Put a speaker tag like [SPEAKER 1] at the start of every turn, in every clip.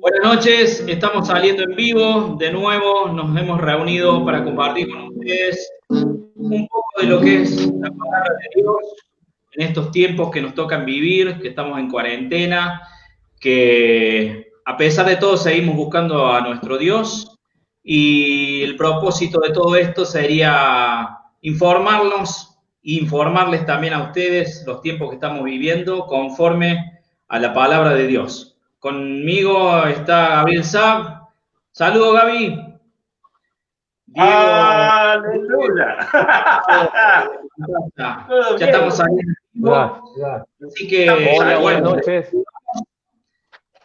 [SPEAKER 1] Buenas noches, estamos saliendo en vivo, de nuevo nos hemos reunido para compartir con ustedes un poco de lo que es la palabra de Dios en estos tiempos que nos tocan vivir, que estamos en cuarentena, que a pesar de todo seguimos buscando a nuestro Dios y el propósito de todo esto sería informarnos e informarles también a ustedes los tiempos que estamos viviendo conforme a la palabra de Dios. Conmigo está Gabriel Saab. Saludos, Gaby. Diego.
[SPEAKER 2] Aleluya. Todo
[SPEAKER 1] Ya
[SPEAKER 2] bien.
[SPEAKER 1] estamos saliendo en vivo. Así que,
[SPEAKER 3] Hola, buenas
[SPEAKER 1] bueno.
[SPEAKER 3] noches.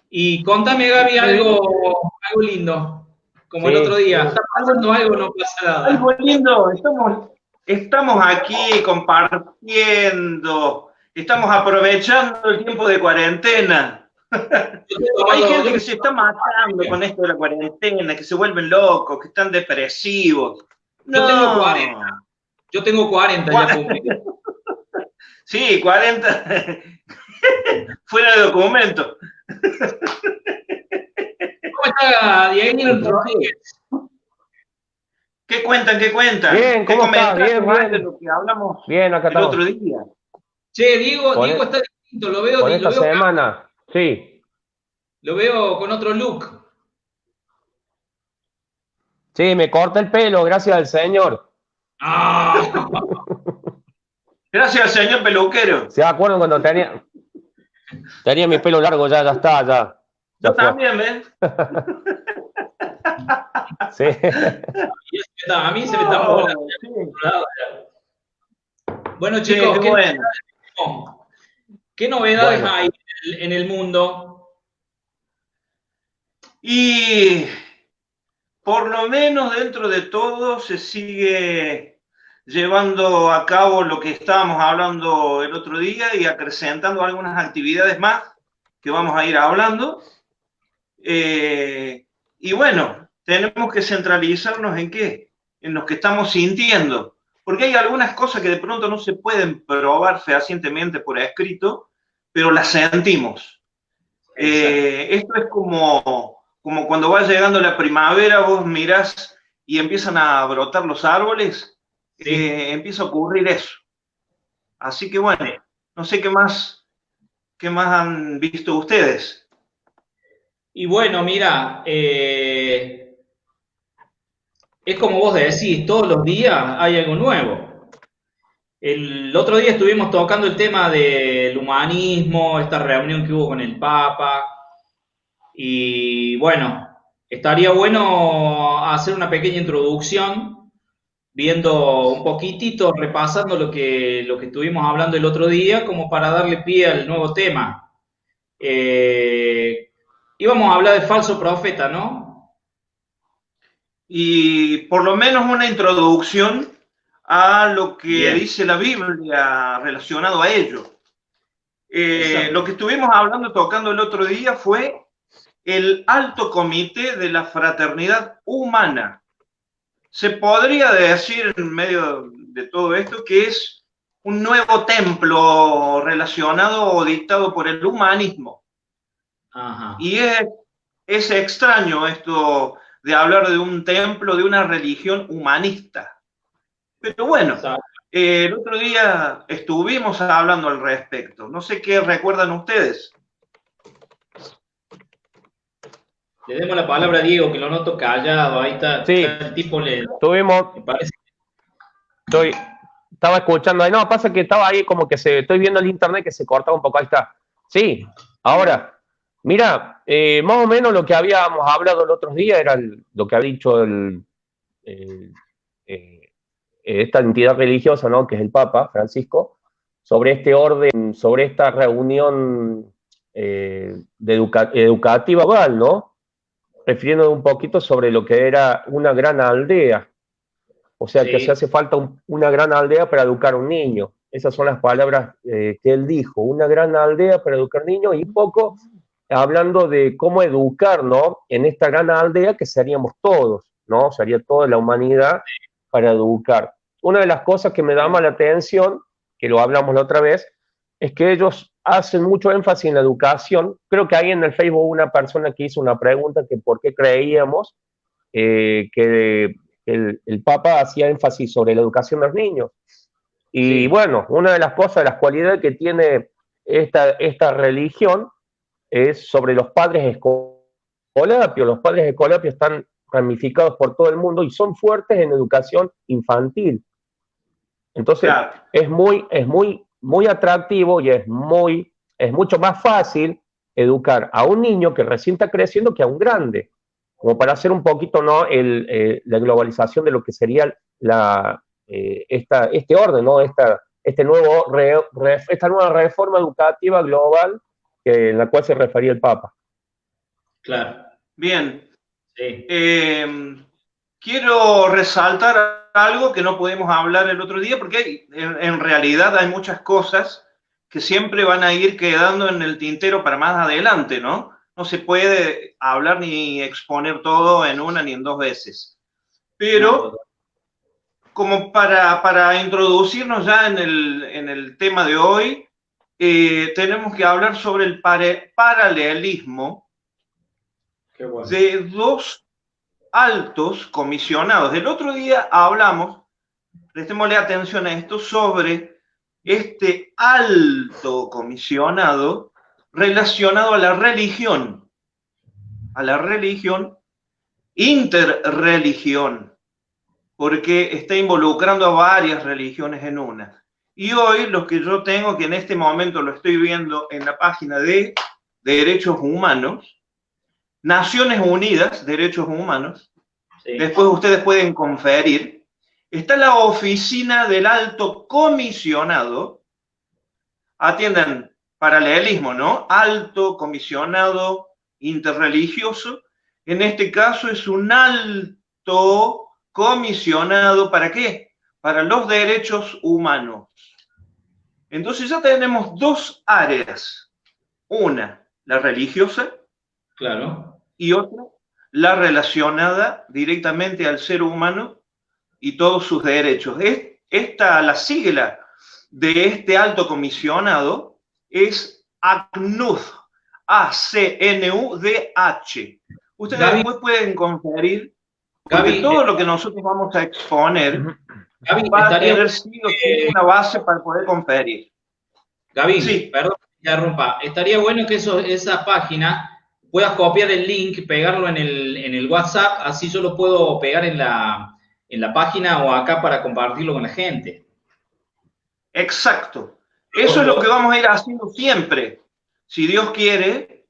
[SPEAKER 1] Y contame, Gaby, algo lindo. Como el otro día. ¿Está pasando algo o no pasa nada?
[SPEAKER 2] Algo lindo. Estamos aquí compartiendo. Estamos aprovechando el tiempo de cuarentena. Hay gente que se está matando con esto de la cuarentena, que se vuelven locos, que están depresivos.
[SPEAKER 1] Yo tengo 40. Yo tengo 40 ya cumplí.
[SPEAKER 2] Sí, 40. Fuera de documento.
[SPEAKER 1] ¿Cómo está Diego Rodríguez?
[SPEAKER 2] ¿Qué cuentan? ¿Qué cuentan?
[SPEAKER 3] Bien, ¿cómo está? Bien,
[SPEAKER 2] bien. De lo que hablamos
[SPEAKER 3] bien, acá
[SPEAKER 2] el otro día.
[SPEAKER 1] Che, Diego está distinto, lo veo.
[SPEAKER 3] Con esta semana, sí.
[SPEAKER 1] Lo veo con otro look.
[SPEAKER 3] Sí, me corta el pelo, gracias al Señor.
[SPEAKER 1] Ah.
[SPEAKER 2] Gracias al señor peluquero.
[SPEAKER 3] ¿Se acuerdan cuando tenía mi pelo largo? Ya está, ya.
[SPEAKER 2] Yo también, ¿ves?
[SPEAKER 3] Sí.
[SPEAKER 1] A mí se me está volando.
[SPEAKER 2] Sí.
[SPEAKER 1] Bueno, chicos,
[SPEAKER 2] sí,
[SPEAKER 1] ¿qué novedades hay en el mundo?
[SPEAKER 2] Y por lo menos dentro de todo se sigue llevando a cabo lo que estábamos hablando el otro día y acrecentando algunas actividades más que vamos a ir hablando. Y bueno, tenemos que centralizarnos en qué, en lo que estamos sintiendo, porque hay algunas cosas que de pronto no se pueden probar fehacientemente por escrito, pero las sentimos. Esto es como cuando va llegando la primavera, vos mirás y empiezan a brotar los árboles, empieza a ocurrir eso. Así que bueno, no sé qué más han visto ustedes.
[SPEAKER 1] Y bueno, mira, es como vos decís, todos los días hay algo nuevo. El otro día estuvimos tocando el tema del humanismo, esta reunión que hubo con el Papa, y bueno, estaría bueno hacer una pequeña introducción, viendo un poquitito, repasando lo que estuvimos hablando el otro día, como para darle pie al nuevo tema. Íbamos a hablar de falso profeta, ¿no?
[SPEAKER 2] Y por lo menos una introducción a lo que dice la Biblia relacionado a ello. Lo que estuvimos hablando, tocando el otro día fue el Alto Comité de la Fraternidad Humana. Se podría decir en medio de todo esto que es un nuevo templo relacionado o dictado por el humanismo.
[SPEAKER 1] Ajá.
[SPEAKER 2] Y es extraño esto de hablar de un templo, de una religión humanista. Pero bueno, el otro día estuvimos hablando al respecto. No sé qué recuerdan ustedes.
[SPEAKER 1] Le demos la palabra a Diego, que lo noto callado. Ahí está,
[SPEAKER 3] sí.
[SPEAKER 1] Está el tipo
[SPEAKER 3] me parece. Estaba escuchando ahí. No, pasa que estaba ahí como que estoy viendo el internet que se cortaba un poco. Ahí está. Sí, ahora. Mira, más o menos lo que habíamos hablado el otro día era lo que ha dicho esta entidad religiosa, ¿no? Que es el Papa Francisco, sobre este orden, sobre esta reunión educativa global, ¿no? Refiriendo un poquito sobre lo que era una gran aldea. O sea, que se hace falta una gran aldea para educar a un niño. Esas son las palabras que él dijo, una gran aldea para educar niños, y un poco hablando de cómo educar, ¿no? En esta gran aldea que seríamos todos, ¿no? Sería toda la humanidad para educar. Una de las cosas que me llama la atención, que lo hablamos la otra vez, es que ellos hacen mucho énfasis en la educación. Creo que ahí en el Facebook hubo una persona que hizo una pregunta que por qué creíamos que el Papa hacía énfasis sobre la educación de los niños. Y bueno, una de las cosas, de las cualidades que tiene esta religión es sobre los padres escolapios. Los padres escolapios están ramificados por todo el mundo y son fuertes en educación infantil. Entonces, claro, muy atractivo y es mucho más fácil educar a un niño que recién está creciendo que a un grande, como para hacer un poquito, ¿no?, la globalización de lo que sería este orden, ¿no?, esta nueva reforma educativa global en la cual se refería el Papa.
[SPEAKER 2] Claro. Bien. Sí. Quiero resaltar algo que no pudimos hablar el otro día, porque en realidad hay muchas cosas que siempre van a ir quedando en el tintero para más adelante, ¿no? No se puede hablar ni exponer todo en una ni en dos veces. Pero, como para introducirnos ya en el tema de hoy, tenemos que hablar sobre el paralelismo de dos altos comisionados. El otro día hablamos, prestémosle atención a esto, sobre este alto comisionado relacionado a la religión interreligión, porque está involucrando a varias religiones en una. Y hoy lo que yo tengo, que en este momento lo estoy viendo en la página de Derechos Humanos, Naciones Unidas, Derechos Humanos, sí. Después ustedes pueden conferir, está la oficina del alto comisionado, atiendan, paralelismo, ¿no? Alto comisionado interreligioso, en este caso es un alto comisionado, ¿para qué? Para los derechos humanos. Entonces ya tenemos dos áreas, una, la religiosa, claro, y otra, la relacionada directamente al ser humano y todos sus derechos. La sigla de este alto comisionado es ACNUD, A-C-N-U-D-H. Ustedes Gaby, después pueden conferir, porque Gaby, todo lo que nosotros vamos a exponer Gaby, va a tener sí o sí una base para poder conferir.
[SPEAKER 1] Gaby, sí. Perdón que te interrumpa, estaría bueno que esa página puedas copiar el link, pegarlo en el WhatsApp, así yo lo puedo pegar en la página o acá para compartirlo con la gente.
[SPEAKER 2] Exacto. Eso es lo que vamos a ir haciendo siempre. Si Dios quiere,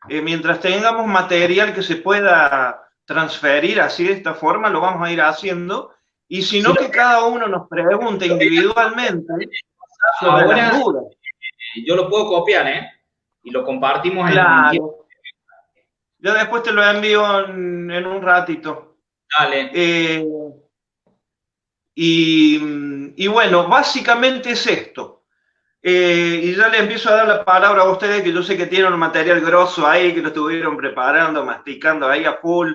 [SPEAKER 2] mientras tengamos material que se pueda transferir así de esta forma, lo vamos a ir haciendo. Y si no, que cada uno nos pregunte individualmente sobre las dudas.
[SPEAKER 1] Yo lo puedo copiar, y lo compartimos
[SPEAKER 2] claro. Yo después te lo envío en un ratito.
[SPEAKER 1] Dale.
[SPEAKER 2] Y bueno, básicamente es esto. Y ya le empiezo a dar la palabra a ustedes, que yo sé que tienen un material grosso ahí, que lo estuvieron preparando, masticando ahí a full,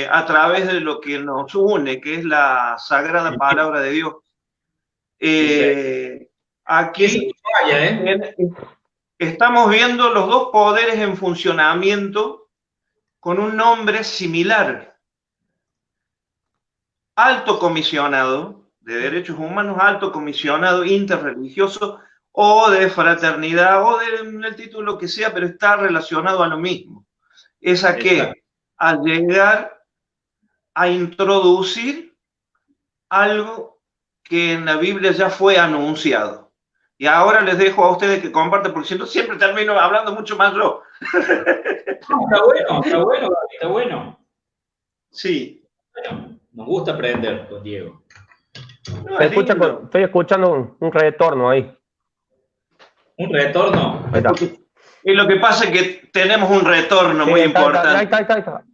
[SPEAKER 2] a través de lo que nos une, que es la sagrada palabra de Dios. Aquí estamos viendo los dos poderes en funcionamiento con un nombre similar. Alto comisionado de derechos humanos, alto comisionado interreligioso o de fraternidad o del título que sea, pero está relacionado a lo mismo. Es a qué? A llegar a introducir algo que en la Biblia ya fue anunciado. Y ahora les dejo a ustedes que compartan, porque si no siempre termino hablando mucho más yo.
[SPEAKER 1] Está bueno.
[SPEAKER 2] Sí.
[SPEAKER 1] Bueno, nos gusta aprender con Diego.
[SPEAKER 3] No, estoy escuchando un retorno ahí.
[SPEAKER 1] ¿Un retorno?
[SPEAKER 2] Y lo que pasa es que tenemos un retorno muy importante.
[SPEAKER 3] Ahí está.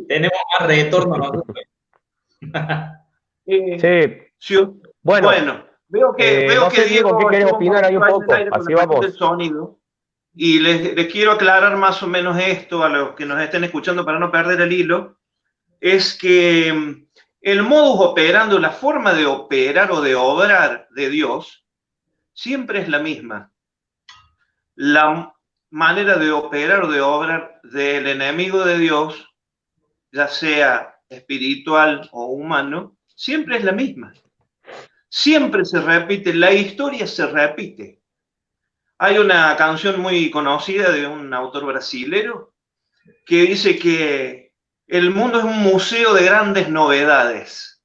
[SPEAKER 1] Tenemos más retorno nosotros.
[SPEAKER 3] Sí.
[SPEAKER 2] Bueno. Veo que Diego,
[SPEAKER 3] ¿qué querés opinar ahí un poco? Así vamos.
[SPEAKER 2] El sonido, y les quiero aclarar más o menos esto a los que nos estén escuchando para no perder el hilo, es que el modus operandi, la forma de operar o de obrar de Dios, siempre es la misma. La manera de operar o de obrar del enemigo de Dios, ya sea espiritual o humano, siempre es la misma. Siempre se repite, la historia se repite. Hay una canción muy conocida de un autor brasilero que dice que el mundo es un museo de grandes novedades.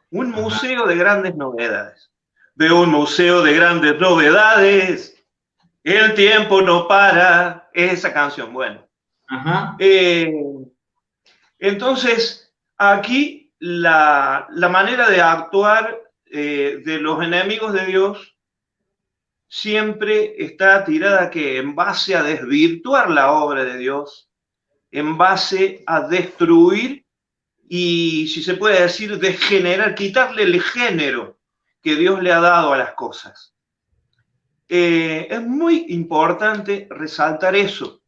[SPEAKER 2] Un museo de grandes novedades. Veo un museo de grandes novedades. El tiempo no para. Es esa canción, bueno. Entonces, aquí la manera de actuar de los enemigos de Dios siempre está tirada que en base a desvirtuar la obra de Dios, en base a destruir y, si se puede decir, degenerar, quitarle el género que Dios le ha dado a las cosas. Es muy importante resaltar eso,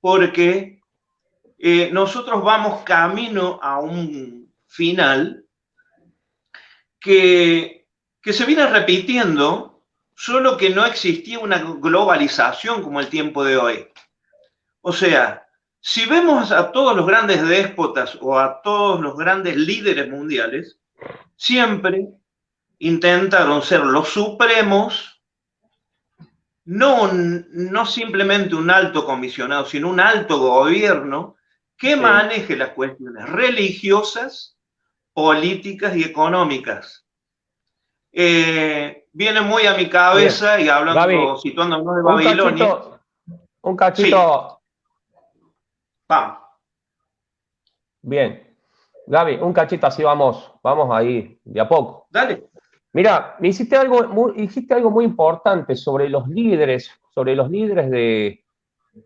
[SPEAKER 2] porque nosotros vamos camino a un final que se viene repitiendo, solo que no existía una globalización como el tiempo de hoy. O sea, si vemos a todos los grandes déspotas o a todos los grandes líderes mundiales, siempre intentaron ser los supremos, no simplemente un alto comisionado, sino un alto gobierno que maneje las cuestiones religiosas, políticas y económicas. Viene muy a mi cabeza, bien, y hablando, Gaby, situándonos de Babilonia.
[SPEAKER 3] Un cachito.
[SPEAKER 2] Sí. Vamos.
[SPEAKER 3] Bien. Gaby, un cachito así vamos ahí, de a poco.
[SPEAKER 2] Dale.
[SPEAKER 3] Mira, dijiste algo muy importante sobre los líderes de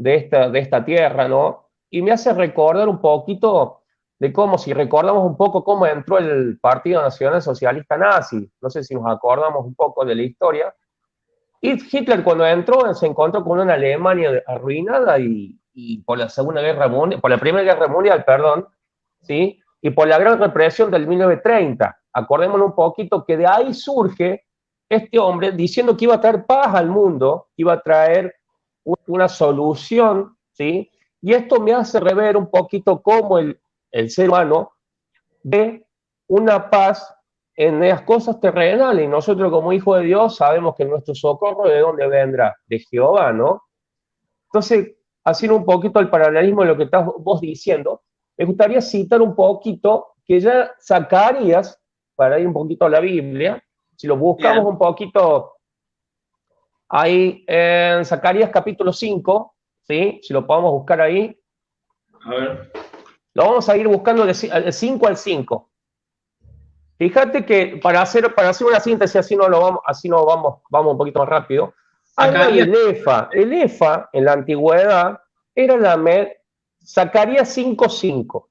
[SPEAKER 3] esta tierra, ¿no? Y me hace recordar un poquito de cómo, si recordamos un poco cómo entró el Partido Nacional Socialista Nazi, no sé si nos acordamos un poco de la historia, y Hitler cuando entró se encontró con una Alemania arruinada y por la por la Primera Guerra Mundial, perdón, ¿sí? Y por la gran represión del 1930. Acordémonos un poquito que de ahí surge este hombre diciendo que iba a traer paz al mundo, que iba a traer una solución, ¿sí? Y esto me hace rever un poquito cómo el ser humano ve una paz en las cosas terrenales. Y nosotros como hijos de Dios sabemos que nuestro socorro ¿de dónde vendrá? De Jehová, ¿no? Entonces, haciendo un poquito el paralelismo de lo que estás vos diciendo, me gustaría citar un poquito que ya Zacarías, para ir un poquito a la Biblia, si lo buscamos un poquito ahí en Zacarías capítulo 5, ¿sí? Si lo podemos buscar ahí.
[SPEAKER 1] A ver.
[SPEAKER 3] Lo vamos a ir buscando del 5 al 5. Fíjate que para hacer una síntesis, así no vamos un poquito más rápido. El EFA en la antigüedad era Zacarías 5:5.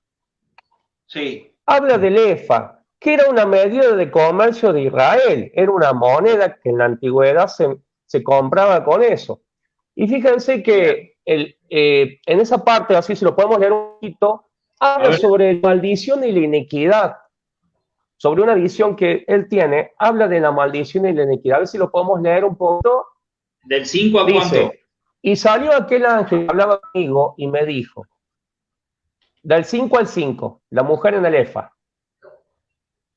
[SPEAKER 2] Sí.
[SPEAKER 3] Habla del EFA, que era una medida de comercio de Israel, era una moneda que en la antigüedad se compraba con eso. Y fíjense que en esa parte, así se lo podemos leer un poquito, habla sobre la maldición y la iniquidad. Sobre una visión que él tiene, habla de la maldición y la iniquidad. A ver si lo podemos leer un poco.
[SPEAKER 1] ¿Del 5 a cuánto?
[SPEAKER 3] Y salió aquel ángel que hablaba conmigo y me dijo, del 5 al 5, la mujer en el EFA.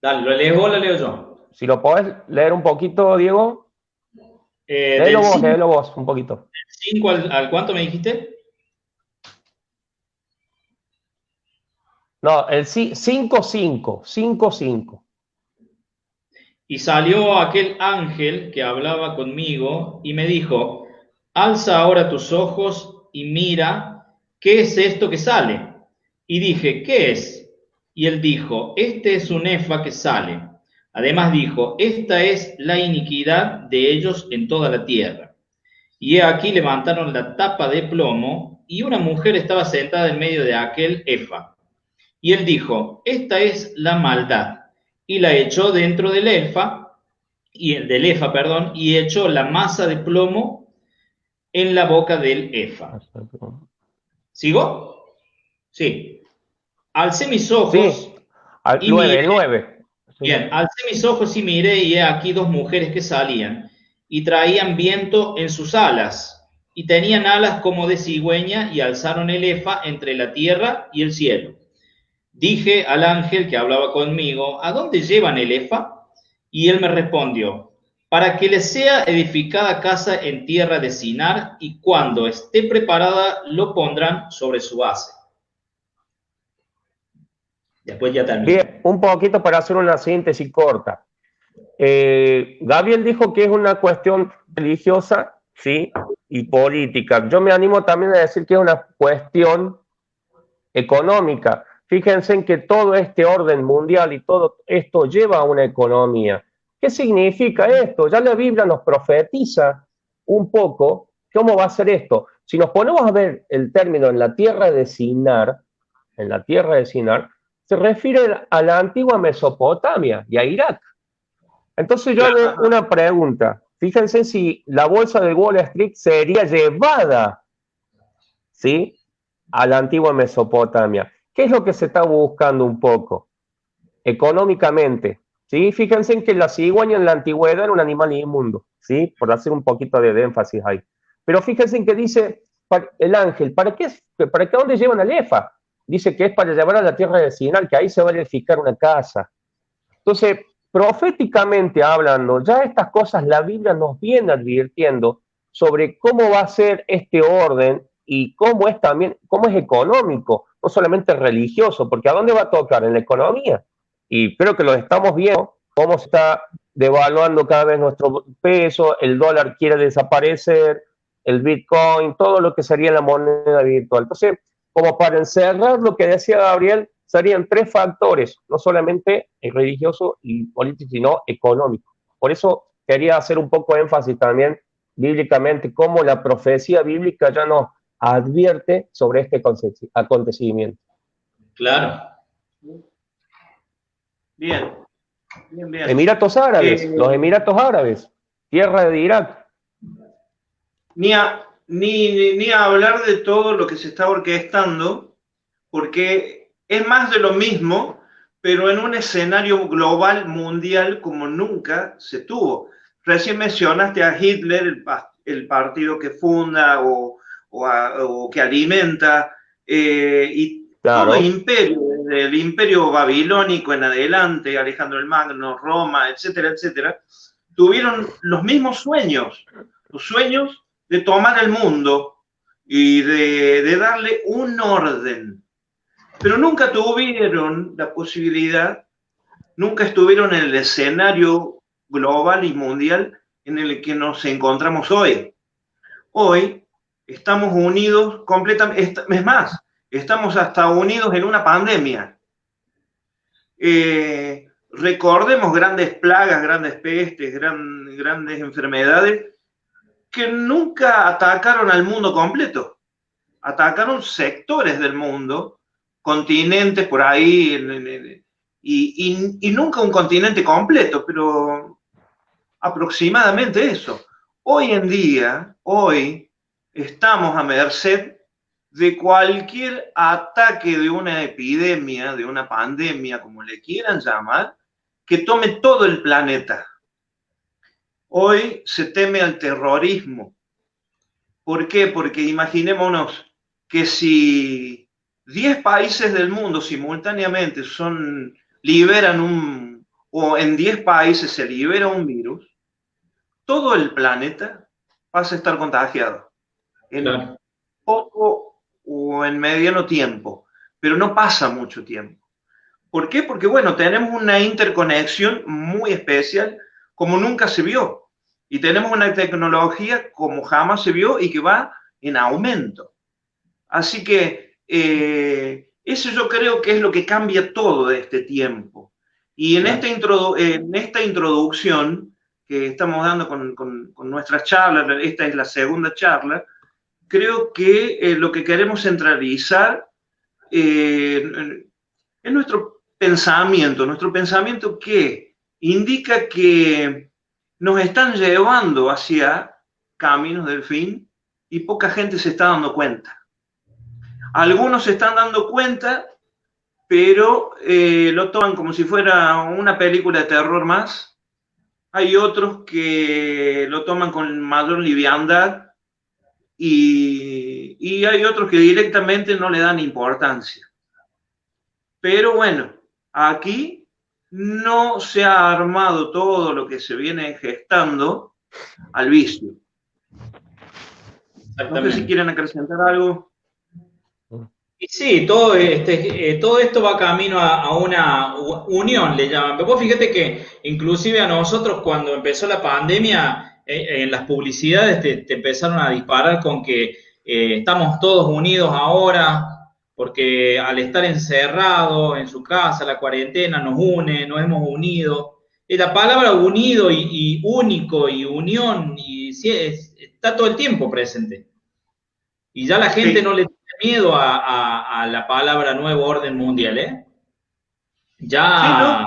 [SPEAKER 1] Dale, ¿lo lees vos o lo leo yo?
[SPEAKER 3] Si lo podés leer un poquito, Diego. Léelo vos, un poquito.
[SPEAKER 1] ¿Del 5 al cuánto me dijiste?
[SPEAKER 3] No, el 5:5.
[SPEAKER 1] Y salió aquel ángel que hablaba conmigo y me dijo, alza ahora tus ojos y mira, ¿qué es esto que sale? Y dije, ¿qué es? Y él dijo, este es un efa que sale. Además dijo, esta es la iniquidad de ellos en toda la tierra. Y he aquí levantaron la tapa de plomo y una mujer estaba sentada en medio de aquel efa. Y él dijo, esta es la maldad. Y la echó dentro del efa, y echó la masa de plomo en la boca del efa. ¿Sigo? Sí. Alcé mis ojos.
[SPEAKER 3] Sí. El 9.
[SPEAKER 1] Bien, alcé mis ojos y miré, y he aquí dos mujeres que salían. y traían viento en sus alas, y tenían alas como de cigüeña, y alzaron el efa entre la tierra y el cielo. Dije al ángel que hablaba conmigo, ¿a dónde llevan el efa? Y él me respondió, para que les sea edificada casa en tierra de Sinar, y cuando esté preparada lo pondrán sobre su base. Después ya termino.
[SPEAKER 3] Bien, un poquito para hacer una síntesis corta. Gabriel dijo que es una cuestión religiosa, ¿sí? Y política. Yo me animo también a decir que es una cuestión económica. Fíjense en que todo este orden mundial y todo esto lleva a una economía. ¿Qué significa esto? Ya la Biblia nos profetiza un poco cómo va a ser esto. Si nos ponemos a ver el término en la tierra de Sinar, se refiere a la antigua Mesopotamia y a Irak. Entonces yo hago una pregunta. Fíjense si la bolsa de Wall Street sería llevada, ¿sí?, a la antigua Mesopotamia. ¿Qué es lo que se está buscando un poco? Económicamente, ¿sí? Fíjense en que la cigüeña en la antigüedad era un animal inmundo, ¿sí? Por hacer un poquito de énfasis ahí. Pero fíjense en que dice el ángel, ¿para dónde llevan al efa? Dice que es para llevar a la tierra de Sinar, que ahí se va a edificar una casa. Entonces, proféticamente hablando, ya estas cosas la Biblia nos viene advirtiendo sobre cómo va a ser este orden y cómo es económico, no solamente religioso, porque ¿a dónde va a tocar? En la economía. Y creo que lo estamos viendo, cómo se está devaluando cada vez nuestro peso, el dólar quiere desaparecer, el Bitcoin, todo lo que sería la moneda virtual. Entonces, como para encerrar lo que decía Gabriel, serían 3 factores, no solamente religioso y político, sino económico. Por eso quería hacer un poco de énfasis también bíblicamente, cómo la profecía bíblica ya nos advierte sobre este acontecimiento.
[SPEAKER 1] Claro.
[SPEAKER 2] Bien.
[SPEAKER 3] Emiratos Árabes, los Emiratos Árabes, tierra de Irak.
[SPEAKER 2] Ni a hablar de todo lo que se está orquestando, porque es más de lo mismo, pero en un escenario global, mundial, como nunca se tuvo. Recién mencionaste a Hitler, el partido que funda o que alimenta, y
[SPEAKER 3] claro,
[SPEAKER 2] todo imperio, desde el imperio babilónico en adelante, Alejandro el Magno, Roma, etcétera, etcétera, tuvieron los mismos sueños, los sueños de tomar el mundo y de darle un orden. Pero nunca tuvieron la posibilidad, nunca estuvieron en el escenario global y mundial en el que nos encontramos hoy. Hoy estamos unidos completamente, es más, estamos hasta unidos en una pandemia. Recordemos grandes plagas, grandes pestes, grandes enfermedades que nunca atacaron al mundo completo. Atacaron sectores del mundo, continentes por ahí, y nunca un continente completo, pero aproximadamente eso. Hoy en día, hoy estamos a merced de cualquier ataque de una epidemia, de una pandemia, como le quieran llamar, que tome todo el planeta. Hoy se teme al terrorismo. ¿Por qué? Porque imaginémonos que si 10 países del mundo simultáneamente liberan o en 10 países se libera un virus, todo el planeta pasa a estar contagiado en poco o en mediano tiempo, pero no pasa mucho tiempo. ¿Por qué? Porque, bueno, tenemos una interconexión muy especial como nunca se vio, y tenemos una tecnología como jamás se vio y que va en aumento. Así que eso yo creo que es lo que cambia todo de este tiempo. Y en esta introducción que estamos dando con nuestras charlas, esta es la segunda charla, creo que lo que queremos centralizar es nuestro pensamiento que indica que nos están llevando hacia caminos del fin y poca gente se está dando cuenta. Algunos se están dando cuenta, pero lo toman como si fuera una película de terror más hay otros que lo toman con mayor liviandad y hay otros que directamente no le dan importancia. Pero bueno, aquí no se ha armado todo lo que se viene gestando al vicio. No sé si quieren acrecentar algo.
[SPEAKER 1] Y sí, todo esto va camino a una unión, le llaman. Pero vos fíjate que inclusive a nosotros cuando empezó la pandemia, en las publicidades te empezaron a disparar con que estamos todos unidos ahora, porque al estar encerrados en su casa, la cuarentena nos une, nos hemos unido. Y la palabra unido y único y unión y sí, está todo el tiempo presente. Y ya la gente no le tiene miedo a la palabra nuevo orden mundial, ¿eh? Ya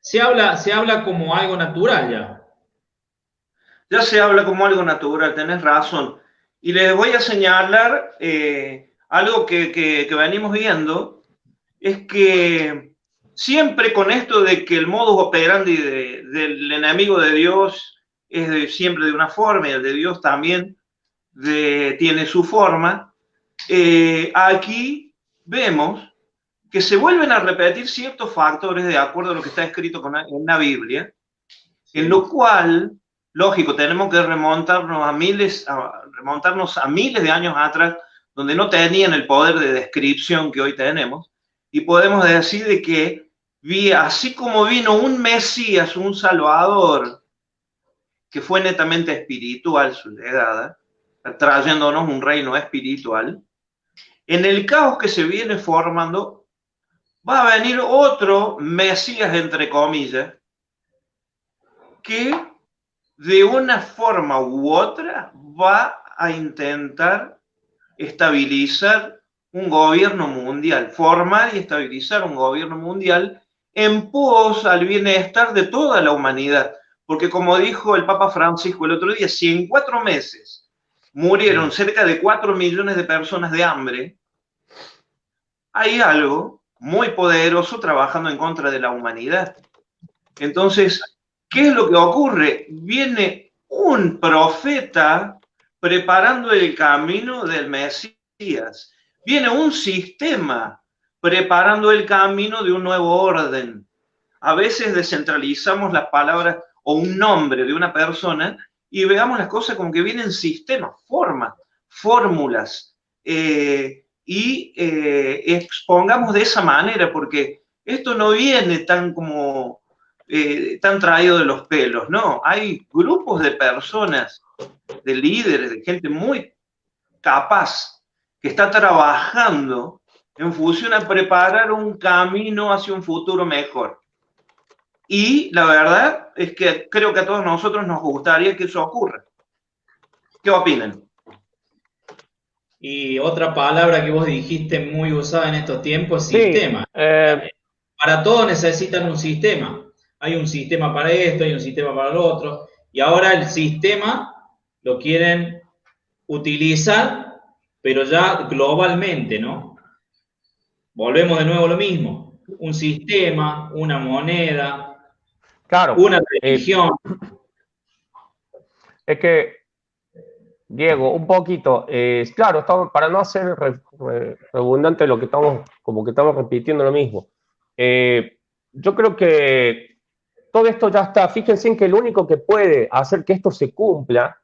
[SPEAKER 2] sí, ¿no?
[SPEAKER 1] se habla como algo natural ya.
[SPEAKER 2] Ya se habla como algo natural, tenés razón. Y les voy a señalar algo que venimos viendo, es que siempre con esto de que el modus operandi del enemigo de Dios es siempre de una forma y el de Dios también tiene su forma, aquí vemos que se vuelven a repetir ciertos factores de acuerdo a lo que está escrito en la Biblia, en lo cual, lógico, tenemos que remontarnos a miles de años atrás, donde no tenían el poder de descripción que hoy tenemos, y podemos decir de que así como vino un Mesías, un Salvador, que fue netamente espiritual su llegada, trayéndonos un reino espiritual, en el caos que se viene formando, va a venir otro Mesías, entre comillas, que de una forma u otra va a intentar estabilizar un gobierno mundial, formar y estabilizar un gobierno mundial en pos al bienestar de toda la humanidad. Porque como dijo el Papa Francisco el otro día, si en 4 meses murieron cerca de 4 millones de personas de hambre, hay algo muy poderoso trabajando en contra de la humanidad. Entonces, ¿qué es lo que ocurre? Viene un profeta preparando el camino del Mesías. Viene un sistema preparando el camino de un nuevo orden. A veces descentralizamos las palabras o un nombre de una persona y veamos las cosas como que vienen sistemas, formas, fórmulas, y expongamos de esa manera, porque esto no viene tan como tan traído de los pelos, no, hay grupos de personas, de líderes, de gente muy capaz que está trabajando en función a preparar un camino hacia un futuro mejor. Y la verdad es que creo que a todos nosotros nos gustaría que eso ocurra. ¿Qué opinan?
[SPEAKER 1] Y otra palabra que vos dijiste muy usada en estos tiempos, sistema. Para todo necesitan un sistema. Hay un sistema para esto, hay un sistema para lo otro. Y ahora el sistema lo quieren utilizar, pero ya globalmente, ¿no? Volvemos de nuevo a lo mismo. Un sistema, una moneda,
[SPEAKER 3] claro,
[SPEAKER 1] una religión.
[SPEAKER 3] Es que, Diego, un poquito, claro, para no hacer redundante lo que estamos repitiendo lo mismo. Yo creo que todo esto ya está. Fíjense en que el único que puede hacer que esto se cumpla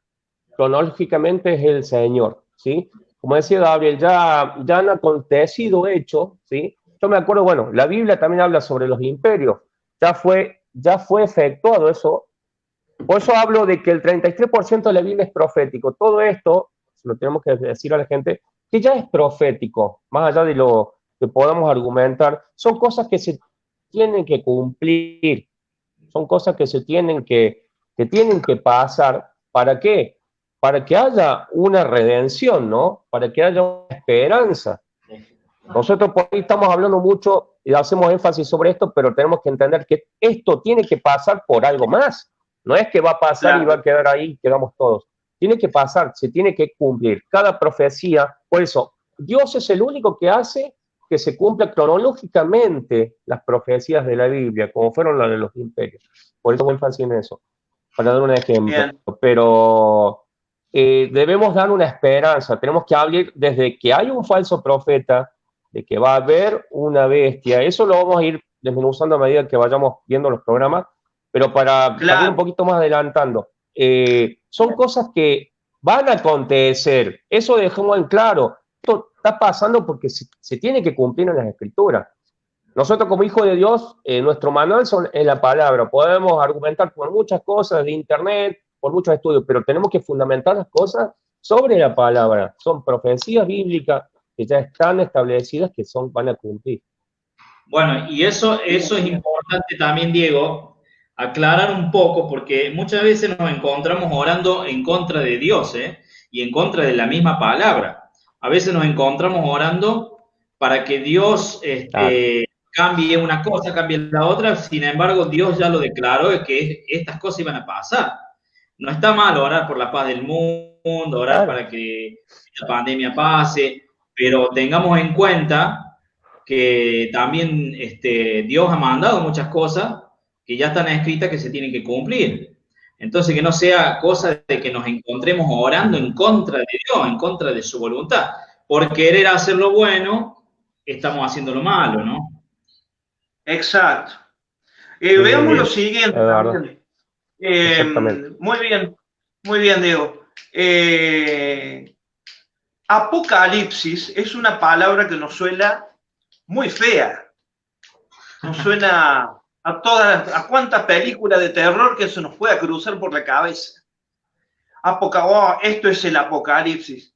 [SPEAKER 3] cronológicamente es el Señor, ¿sí? Como decía Gabriel, ya han acontecido hechos, ¿sí? Yo me acuerdo, bueno, la Biblia también habla sobre los imperios. Ya fue efectuado eso. Por eso hablo de que el 33% de la Biblia es profético. Todo esto, lo tenemos que decir a la gente, que ya es profético, más allá de lo que podamos argumentar, son cosas que se tienen que cumplir, son cosas que se tienen que pasar. ¿Para qué? Para que haya una redención, ¿no? Para que haya una esperanza. Nosotros por ahí estamos hablando mucho y hacemos énfasis sobre esto, pero tenemos que entender que esto tiene que pasar por algo más. No es que va a pasar y va a quedar ahí, quedamos todos. Tiene que pasar, se tiene que cumplir. Cada profecía, por eso, Dios es el único que hace que se cumpla cronológicamente las profecías de la Biblia, como fueron las de los imperios. Por eso voy énfasis en eso. para dar un ejemplo.
[SPEAKER 2] Bien.
[SPEAKER 3] Pero debemos dar una esperanza, tenemos que hablar desde que hay un falso profeta, de que va a haber una bestia. Eso lo vamos a ir desmenuzando a medida que vayamos viendo los programas, pero para ir un poquito más adelantando, son cosas que van a acontecer, eso dejemos en claro. Esto está pasando porque se tiene que cumplir en las Escrituras. Nosotros como hijos de Dios, nuestro manual es la palabra. Podemos argumentar por muchas cosas de internet, por muchos estudios, pero tenemos que fundamentar las cosas sobre la palabra. Son profecías bíblicas que ya están establecidas que van a cumplir.
[SPEAKER 1] Bueno, y eso es importante también, Diego, aclarar un poco, porque muchas veces nos encontramos orando en contra de Dios, y en contra de la misma palabra. A veces nos encontramos orando para que Dios cambie una cosa, cambie la otra, sin embargo, Dios ya lo declaró que estas cosas iban a pasar. No está mal orar por la paz del mundo, orar para que la pandemia pase, pero tengamos en cuenta que también Dios ha mandado muchas cosas que ya están escritas que se tienen que cumplir. Entonces, que no sea cosa de que nos encontremos orando en contra de Dios, en contra de su voluntad. Por querer hacer lo bueno, estamos haciendo lo malo, ¿no?
[SPEAKER 2] Exacto. Veamos lo siguiente. Muy bien, Diego. Apocalipsis es una palabra que nos suena muy fea. Nos suena a cuánta película de terror que se nos pueda cruzar por la cabeza. Esto es el Apocalipsis.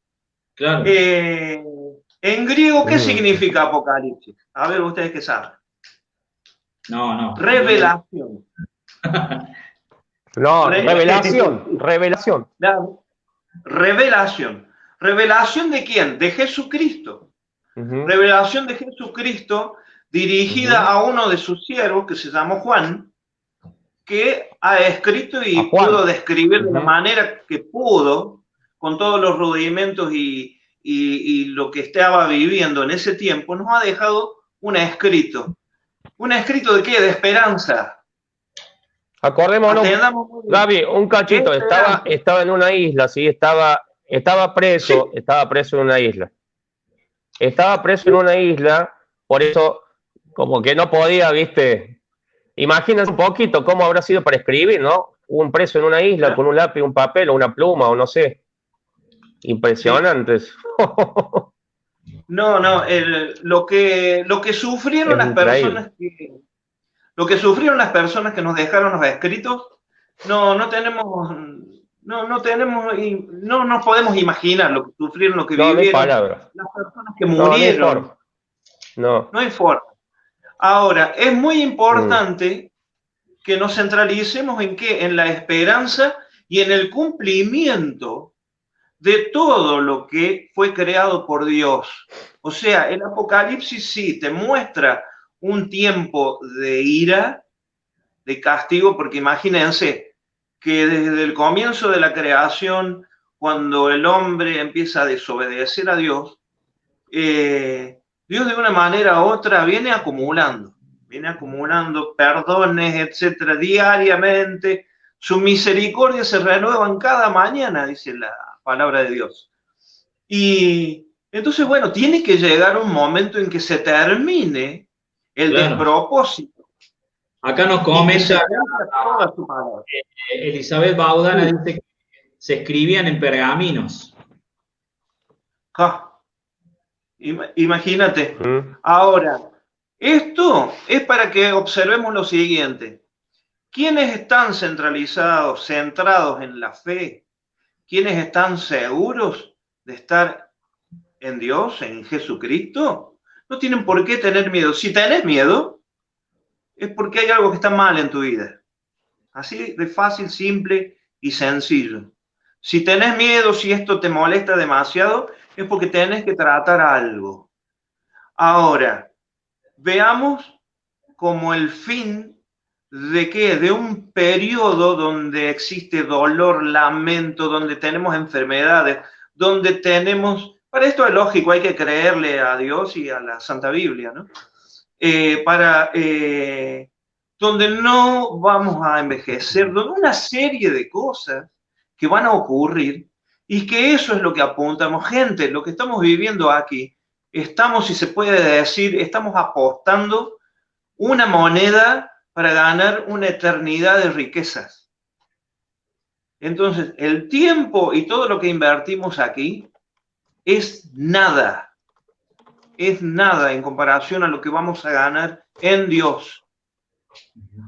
[SPEAKER 1] Claro.
[SPEAKER 2] En griego, ¿qué significa Apocalipsis? A ver, ustedes qué saben.
[SPEAKER 1] No.
[SPEAKER 2] Revelación.
[SPEAKER 3] Revelación.
[SPEAKER 2] Revelación. ¿Revelación de quién? De Jesucristo. Revelación de Jesucristo dirigida a uno de sus siervos, que se llamó Juan, que ha escrito y pudo describir de la manera que pudo, con todos los rudimentos y lo que estaba viviendo en ese tiempo, nos ha dejado un escrito. ¿Un escrito de qué? De esperanza.
[SPEAKER 3] Acordémonos, Gaby, un cachito, estaba en una isla, ¿sí? Estaba preso en una isla. Estaba preso en una isla, por eso como que no podía, ¿viste? Imagínense un poquito cómo habrá sido para escribir, ¿no? Un preso en una isla con un lápiz, un papel o una pluma o no sé. Impresionantes.
[SPEAKER 2] No, lo que sufrieron las personas lo que sufrieron las personas que nos dejaron los escritos, no nos podemos imaginar lo que sufrieron, lo que vivieron, las personas que murieron. No hay forma. Ahora, es muy importante que nos centralicemos en qué, en la esperanza y en el cumplimiento de todo lo que fue creado por Dios. O sea, el Apocalipsis sí te muestra un tiempo de ira, de castigo, porque imagínense que desde el comienzo de la creación, cuando el hombre empieza a desobedecer a Dios, Dios de una manera u otra viene acumulando perdones, etcétera, diariamente. Su misericordia se renueva cada mañana, dice la palabra de Dios. Y entonces, bueno, tiene que llegar un momento en que se termine el despropósito.
[SPEAKER 1] Acá nos comenta Elizabeth Baudana, dice que se escribían en pergaminos.
[SPEAKER 2] Imagínate. Ahora, esto es para que observemos lo siguiente. ¿Quiénes están centrados en la fe? ¿Quiénes están seguros de estar en Dios, en Jesucristo? No tienen por qué tener miedo. Si tenés miedo, es porque hay algo que está mal en tu vida. Así de fácil, simple y sencillo. Si tenés miedo, si esto te molesta demasiado, es porque tenés que tratar algo. Ahora, veamos como el fin de qué, de un periodo donde existe dolor, lamento, donde tenemos enfermedades, donde tenemos... Para esto es lógico, hay que creerle a Dios y a la Santa Biblia, ¿no? donde no vamos a envejecer, donde una serie de cosas que van a ocurrir y que eso es lo que apuntamos. Gente, lo que estamos viviendo aquí, estamos, si se puede decir, estamos apostando una moneda para ganar una eternidad de riquezas. Entonces, el tiempo y todo lo que invertimos aquí es nada en comparación a lo que vamos a ganar en Dios.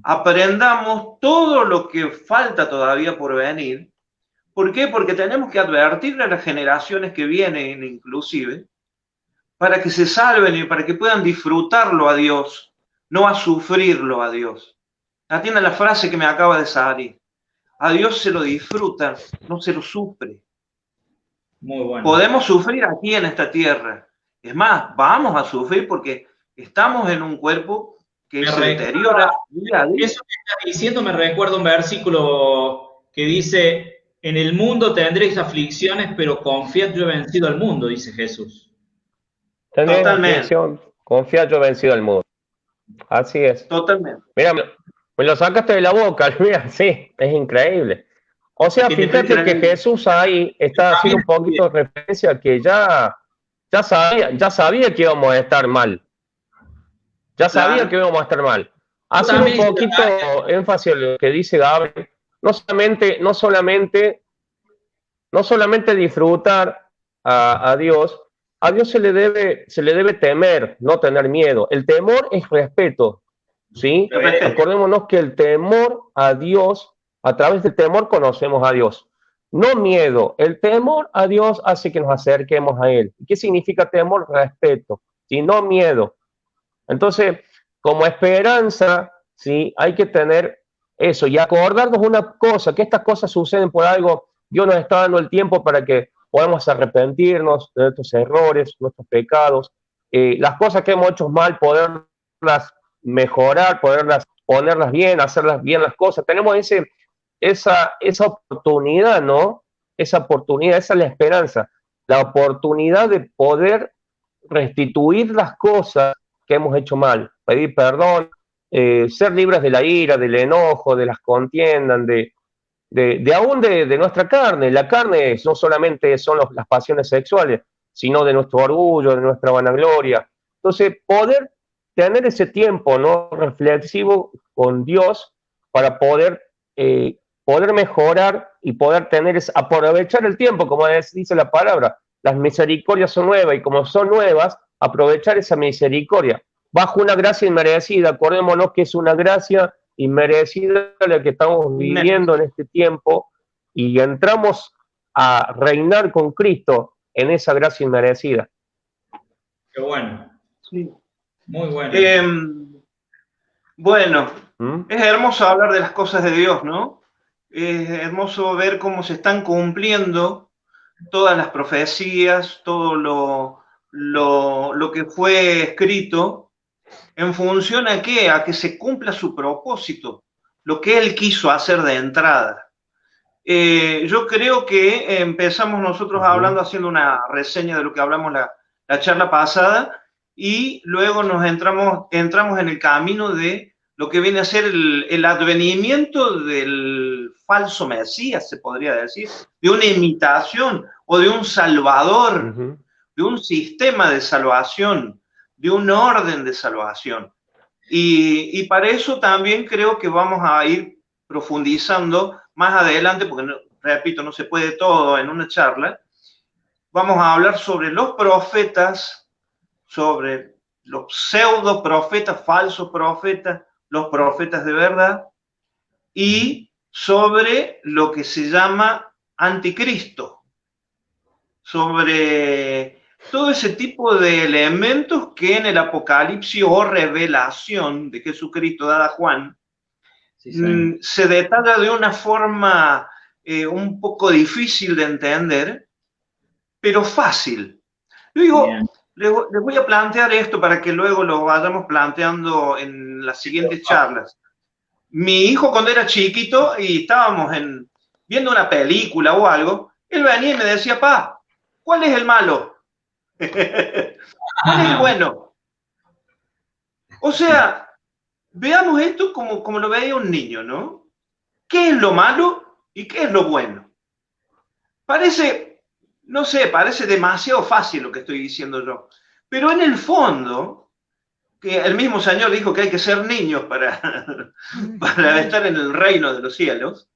[SPEAKER 2] Aprendamos todo lo que falta todavía por venir. ¿Por qué? Porque tenemos que advertirle a las generaciones que vienen, inclusive, para que se salven y para que puedan disfrutarlo a Dios, no a sufrirlo a Dios. Atienda la frase que me acaba de salir. A Dios se lo disfruta, no se lo sufre.
[SPEAKER 1] Muy bueno.
[SPEAKER 2] Podemos sufrir aquí en esta tierra. Es más, vamos a sufrir porque estamos en un cuerpo que se deteriora día a día.
[SPEAKER 1] Eso que estás diciendo me recuerda un versículo que dice: en el mundo tendréis aflicciones, pero confiad, yo he vencido al mundo, dice Jesús.
[SPEAKER 3] Tendréis aflicción, confiad, yo he vencido al mundo. Así es.
[SPEAKER 2] Totalmente.
[SPEAKER 3] Mira, me lo sacaste de la boca, mira, sí, es increíble. O sea, fíjate que Jesús ahí está haciendo un poquito de referencia a que ya sabía que íbamos a estar mal. Ya sabía que íbamos a estar mal. Hace un poquito énfasis en lo que dice Gabriel. No solamente disfrutar a Dios se le debe temer, no tener miedo. El temor es respeto, ¿sí? Acordémonos que el temor a Dios, a través del temor conocemos a Dios. No miedo. El temor a Dios hace que nos acerquemos a Él. ¿Qué significa temor? Respeto, ¿sí? No miedo. Entonces, como esperanza, ¿sí? Hay que tener eso y acordarnos una cosa, que estas cosas suceden por algo. Dios nos está dando el tiempo para que podamos arrepentirnos de nuestros errores, nuestros pecados, las cosas que hemos hecho mal, poderlas mejorar, ponerlas bien, hacerlas bien las cosas. Tenemos esa oportunidad, ¿no? Esa oportunidad, esa es la esperanza, la oportunidad de poder restituir las cosas que hemos hecho mal, pedir perdón, ser libres de la ira, del enojo, de las contiendas, aún de nuestra carne. La carne no solamente son las pasiones sexuales, sino de nuestro orgullo, de nuestra vanagloria. Entonces, poder tener ese tiempo, ¿no?, reflexivo con Dios para poder mejorar y poder aprovechar el tiempo, como dice la palabra. Las misericordias son nuevas y como son nuevas, aprovechar esa misericordia bajo una gracia inmerecida. Acordémonos que es una gracia inmerecida la que estamos viviendo en este tiempo y entramos a reinar con Cristo en esa gracia inmerecida.
[SPEAKER 1] Qué bueno.
[SPEAKER 2] Sí.
[SPEAKER 1] Muy bueno.
[SPEAKER 2] Bueno, es hermoso hablar de las cosas de Dios, ¿no? Es hermoso ver cómo se están cumpliendo todas las profecías, todo lo que fue escrito, ¿en función a qué? A que se cumpla su propósito, lo que Él quiso hacer de entrada. Yo creo que empezamos nosotros hablando, haciendo una reseña de lo que hablamos la charla pasada, y luego nos entramos en el camino de lo que viene a ser el advenimiento del falso Mesías, se podría decir, de una imitación o de un salvador, de un sistema de salvación, de un orden de salvación. Y para eso también creo que vamos a ir profundizando más adelante, porque, repito, no se puede todo en una charla. Vamos a hablar sobre los profetas, sobre los pseudo profetas, falsos profetas, los profetas de verdad, y sobre lo que se llama anticristo, sobre todo ese tipo de elementos que en el Apocalipsis o revelación de Jesucristo dada a Juan, se detalla de una forma un poco difícil de entender, pero fácil. Yo digo, les voy a plantear esto para que luego lo vayamos planteando en las siguientes charlas. Mi hijo, cuando era chiquito y estábamos viendo una película o algo, él venía y me decía: "Pa, ¿cuál es el malo? ¿Cuál es el bueno?". O sea, veamos esto como lo veía un niño, ¿no? ¿Qué es lo malo y qué es lo bueno? Parece, no sé, parece demasiado fácil lo que estoy diciendo yo, pero en el fondo, que el mismo Señor dijo que hay que ser niños para estar en el reino de los cielos,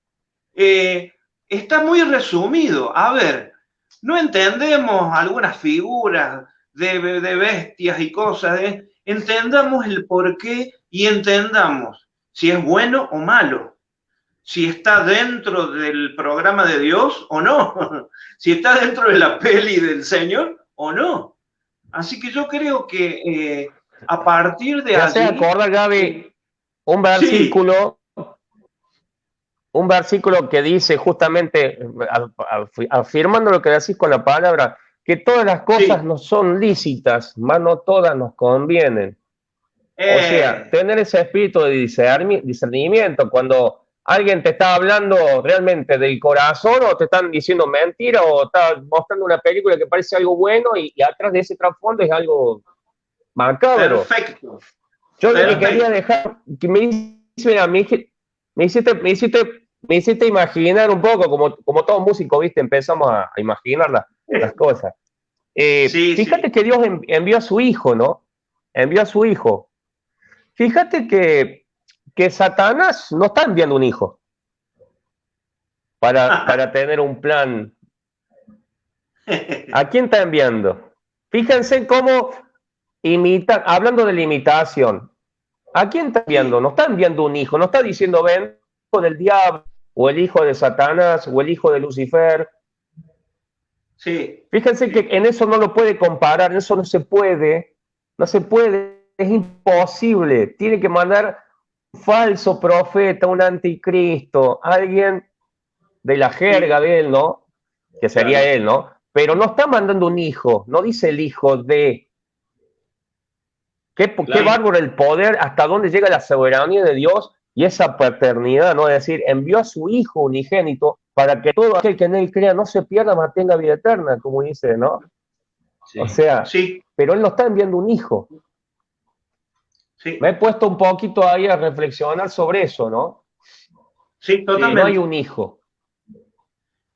[SPEAKER 2] está muy resumido. A ver, no entendemos algunas figuras de bestias y cosas, entendamos el porqué y entendamos si es bueno o malo, si está dentro del programa de Dios o no, si está dentro de la peli del Señor o no. Así que yo creo que a partir de
[SPEAKER 3] Me hace
[SPEAKER 2] allí...
[SPEAKER 3] acordar, Gaby, un versículo, sí, un versículo que dice justamente, afirmando lo que decís con la palabra, que todas las cosas sí, no son lícitas, mas no todas nos convienen. O sea, tener ese espíritu de discernimiento cuando alguien te está hablando realmente del corazón o te están diciendo mentira o está mostrando una película que parece algo bueno y atrás de ese trasfondo es algo macabro.
[SPEAKER 2] Perfecto.
[SPEAKER 3] Yo lo que quería dejar, que me hiciste imaginar un poco, como todo músico, ¿viste? Empezamos a imaginar las cosas. Fíjate que Dios envió a su hijo, ¿no? Envió a su hijo. Fíjate que Satanás no está enviando un hijo para tener un plan. ¿A quién está enviando? Fíjense cómo imitan, hablando de la imitación. ¿A quién está enviando? No está enviando un hijo, no está diciendo ven, el hijo del diablo, o el hijo de Satanás, o el hijo de Lucifer.
[SPEAKER 2] Sí.
[SPEAKER 3] Fíjense que en eso no lo puede comparar, en eso no se puede, es imposible. Tiene que mandar un falso profeta, un anticristo, alguien de la jerga de él, ¿no? Que sería él, ¿no? Pero no está mandando un hijo, no dice el hijo de... Qué bárbaro el poder, hasta dónde llega la soberanía de Dios y esa paternidad, ¿no? Es decir, envió a su hijo unigénito para que todo aquel que en él crea no se pierda, mas tenga vida eterna, como dice, ¿no? Sí. O sea, pero él no está enviando un hijo. Sí. Me he puesto un poquito ahí a reflexionar sobre eso, ¿no?
[SPEAKER 2] Sí, totalmente.
[SPEAKER 3] No hay un hijo.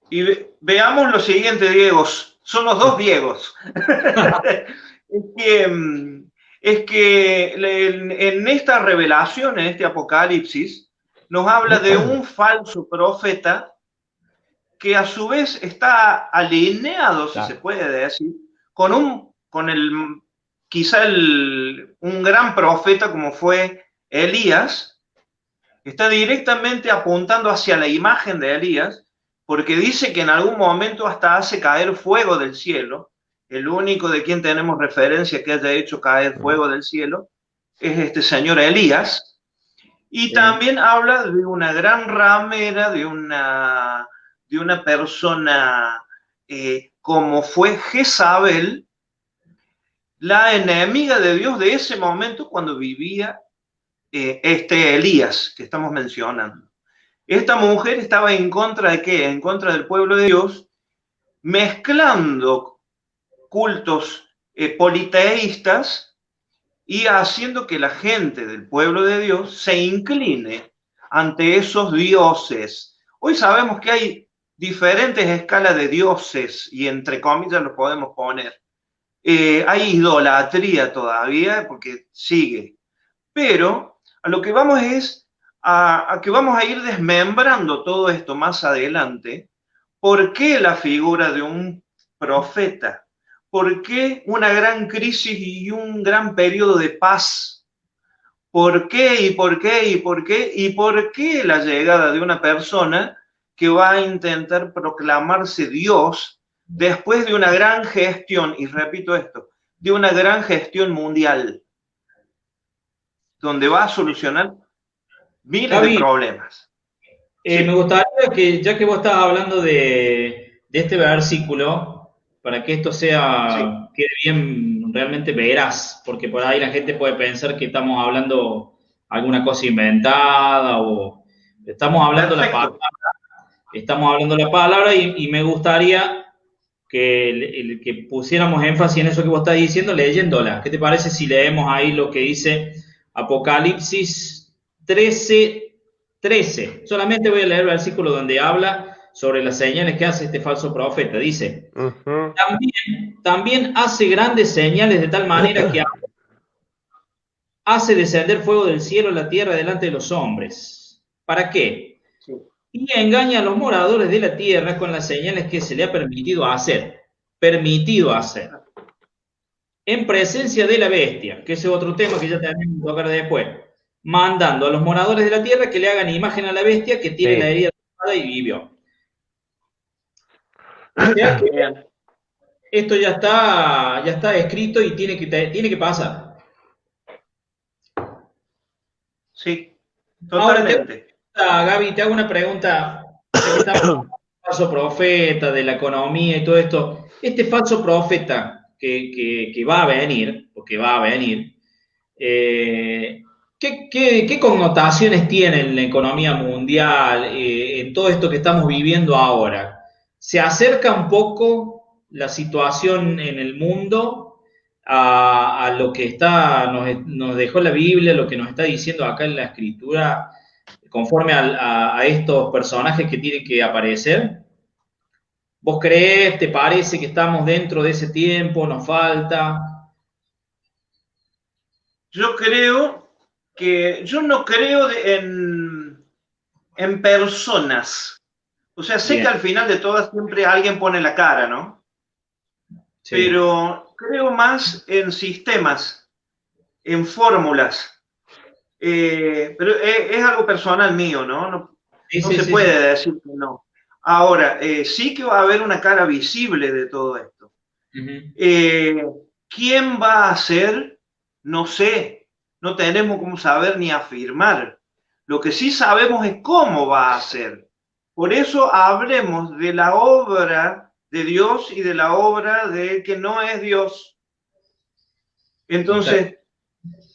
[SPEAKER 2] Y veamos lo siguiente, Diegos. Son los dos Diegos. Es que en esta revelación, en este Apocalipsis, nos habla de un falso profeta que a su vez está alineado, si se puede decir, con quizá un gran profeta como fue Elías. Está directamente apuntando hacia la imagen de Elías, porque dice que en algún momento hasta hace caer fuego del cielo. El único de quien tenemos referencia que haya hecho caer fuego del cielo es este señor Elías. Y también habla de una gran ramera, de una persona como fue Jezabel, la enemiga de Dios de ese momento cuando vivía este Elías que estamos mencionando. Esta mujer estaba en contra de ¿qué? En contra del pueblo de Dios, mezclando cultos politeístas y haciendo que la gente del pueblo de Dios se incline ante esos dioses. Hoy sabemos que hay diferentes escalas de dioses y entre comillas los podemos poner. Hay idolatría todavía porque sigue. Pero a lo que vamos es a que vamos a ir desmembrando todo esto más adelante. ¿Por qué la figura de un profeta? ¿Por qué una gran crisis y un gran periodo de paz? ¿Por qué y por qué y por qué? ¿Y por qué la llegada de una persona que va a intentar proclamarse Dios después de una gran gestión, y repito esto, de una gran gestión mundial, donde va a solucionar miles de problemas?
[SPEAKER 1] Sí. Me gustaría que, ya que vos estabas hablando de este versículo, para que esto quede bien realmente veraz, porque por ahí la gente puede pensar que estamos hablando alguna cosa inventada o estamos hablando la palabra y me gustaría que pusiéramos énfasis en eso que vos estás diciendo leyéndola. ¿Qué te parece si leemos ahí lo que dice Apocalipsis 13. Solamente voy a leer el versículo donde habla sobre las señales que hace este falso profeta. Dice, también hace grandes señales de tal manera que hace descender fuego del cielo a la tierra delante de los hombres. ¿Para qué?
[SPEAKER 2] Sí.
[SPEAKER 1] Y engaña a los moradores de la tierra con las señales que se le ha permitido hacer. En presencia de la bestia, que ese es otro tema que ya tenemos que tocar después. Mandando a los moradores de la tierra que le hagan imagen a la bestia que tiene la herida y vivió. O sea que esto ya está escrito y tiene que pasar.
[SPEAKER 2] Sí, totalmente.
[SPEAKER 1] Ahora, Gaby, te hago una pregunta. Falso profeta, de la economía y todo esto. Este falso profeta que va a venir, porque va a venir, ¿qué connotaciones tiene en la economía mundial, en todo esto que estamos viviendo ahora? ¿Se acerca un poco la situación en el mundo a lo que nos dejó la Biblia, lo que nos está diciendo acá en la Escritura, conforme a estos personajes que tienen que aparecer? ¿Vos creés, te parece que estamos dentro de ese tiempo, nos falta?
[SPEAKER 2] Yo no creo en personas. O sea, sé que al final de todas siempre alguien pone la cara, ¿no? Sí. Pero creo más en sistemas, en fórmulas. Pero es algo personal mío, ¿no? No se puede decir que no. Ahora, sí que va a haber una cara visible de todo esto. ¿Quién va a ser? No sé. No tenemos cómo saber ni afirmar. Lo que sí sabemos es cómo va a ser. Por eso hablemos de la obra de Dios y de la obra de que no es Dios. Entonces,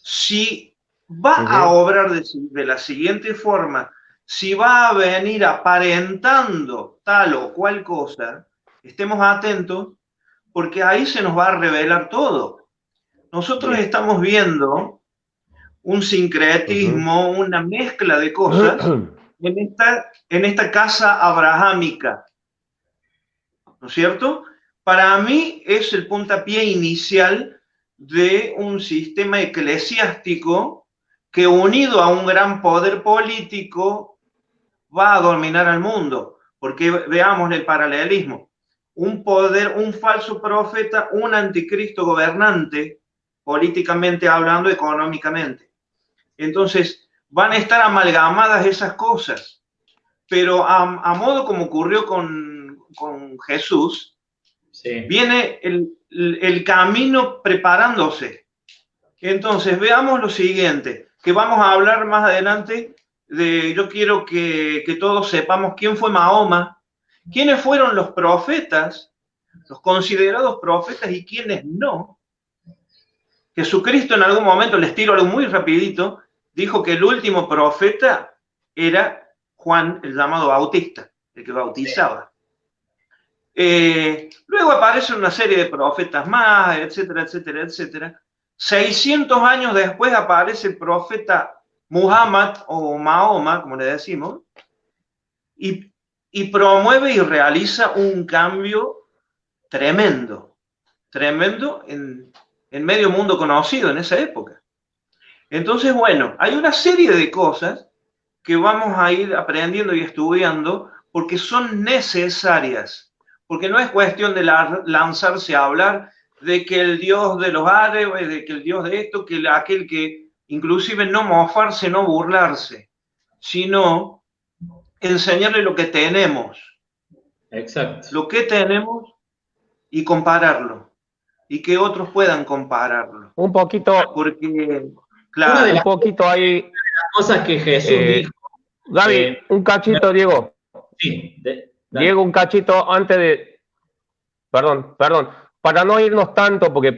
[SPEAKER 2] si va a obrar de la siguiente forma, si va a venir aparentando tal o cual cosa, estemos atentos, porque ahí se nos va a revelar todo. Nosotros estamos viendo un sincretismo, una mezcla de cosas en esta casa abrahámica, ¿no es cierto? Para mí es el puntapié inicial de un sistema eclesiástico que, unido a un gran poder político, va a dominar al mundo. Porque veamos el paralelismo. Un falso profeta, un anticristo gobernante, políticamente hablando, económicamente. Entonces, van a estar amalgamadas esas cosas. Pero a modo como ocurrió con Jesús, viene el camino preparándose. Entonces, veamos lo siguiente, que vamos a hablar más adelante yo quiero que todos sepamos quién fue Mahoma, quiénes fueron los profetas, los considerados profetas y quiénes no. Jesucristo en algún momento, les tiro algo muy rapidito, dijo que el último profeta era Juan, el llamado Bautista, el que bautizaba. Luego aparecen una serie de profetas más, etcétera, etcétera, etcétera. 600 años después aparece el profeta Muhammad o Mahoma, como le decimos, y promueve y realiza un cambio tremendo en medio mundo conocido en esa época. Entonces, bueno, hay una serie de cosas que vamos a ir aprendiendo y estudiando porque son necesarias, porque no es cuestión de lanzarse a hablar de que el Dios de los árabes, de que el Dios de esto, que aquel que inclusive no mofarse, no burlarse, sino enseñarle lo que tenemos.
[SPEAKER 1] Exacto.
[SPEAKER 2] Lo que tenemos y compararlo. Y que otros puedan compararlo.
[SPEAKER 3] Un poquito.
[SPEAKER 2] Porque, claro.
[SPEAKER 3] Un poquito ahí.
[SPEAKER 1] Cosas que Jesús dijo.
[SPEAKER 3] Gaby, un cachito, Diego.
[SPEAKER 1] Sí.
[SPEAKER 3] Diego, un cachito antes de. Perdón. Para no irnos tanto, porque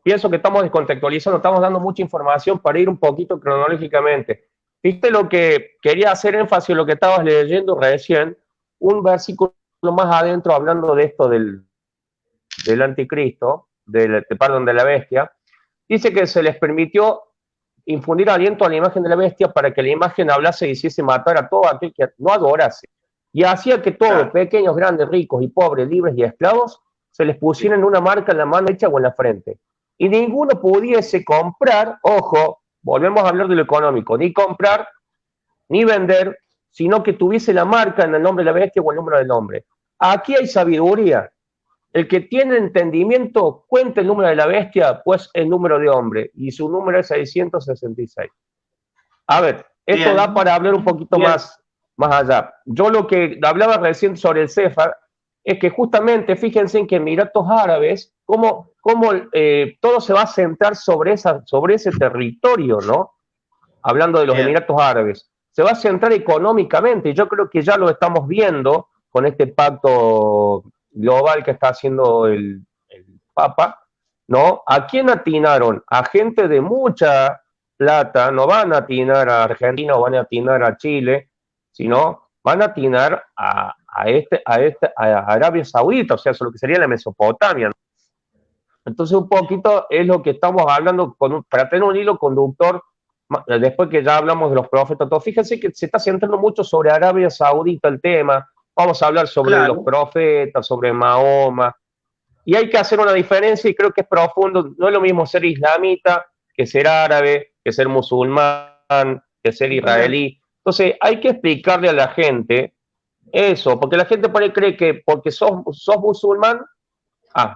[SPEAKER 3] pienso que estamos descontextualizando, estamos dando mucha información para ir un poquito cronológicamente. ¿Viste lo que quería hacer énfasis, lo que estabas leyendo recién? Un versículo más adentro hablando de esto del anticristo, de la bestia. Dice que se les permitió infundir aliento a la imagen de la bestia para que la imagen hablase y hiciese matar a todo aquel que no adorase. Y hacía que todos, claro, pequeños, grandes, ricos y pobres, libres y esclavos, se les pusieran una marca en la mano hecha o en la frente. Y ninguno pudiese comprar, ojo, volvemos a hablar de lo económico, ni comprar, ni vender, sino que tuviese la marca en el nombre de la bestia o el número del hombre. Aquí hay sabiduría. El que tiene entendimiento cuenta el número de la bestia, pues el número de hombre, y su número es 666. A ver, esto bien, da para hablar un poquito más allá. Yo lo que hablaba recién sobre el Cefar es que justamente, fíjense en que Emiratos Árabes, cómo todo se va a centrar sobre ese territorio, ¿no? Hablando de los bien, Emiratos Árabes. Se va a centrar económicamente, y yo creo que ya lo estamos viendo con este pacto global que está haciendo el Papa, ¿no? ¿A quién atinaron? A gente de mucha plata, no van a atinar a Argentina o van a atinar a Chile, sino van a atinar a Arabia Saudita, o sea, eso lo que sería la Mesopotamia, ¿no? Entonces un poquito es lo que estamos hablando para tener un hilo conductor, después que ya hablamos de los profetas. Entonces, fíjense que se está centrando mucho sobre Arabia Saudita el tema, vamos a hablar sobre claro, los profetas, sobre Mahoma, y hay que hacer una diferencia y creo que es profundo, no es lo mismo ser islamita que ser árabe, que ser musulmán, que ser israelí. Entonces hay que explicarle a la gente eso, porque la gente por ahí cree que porque sos musulmán,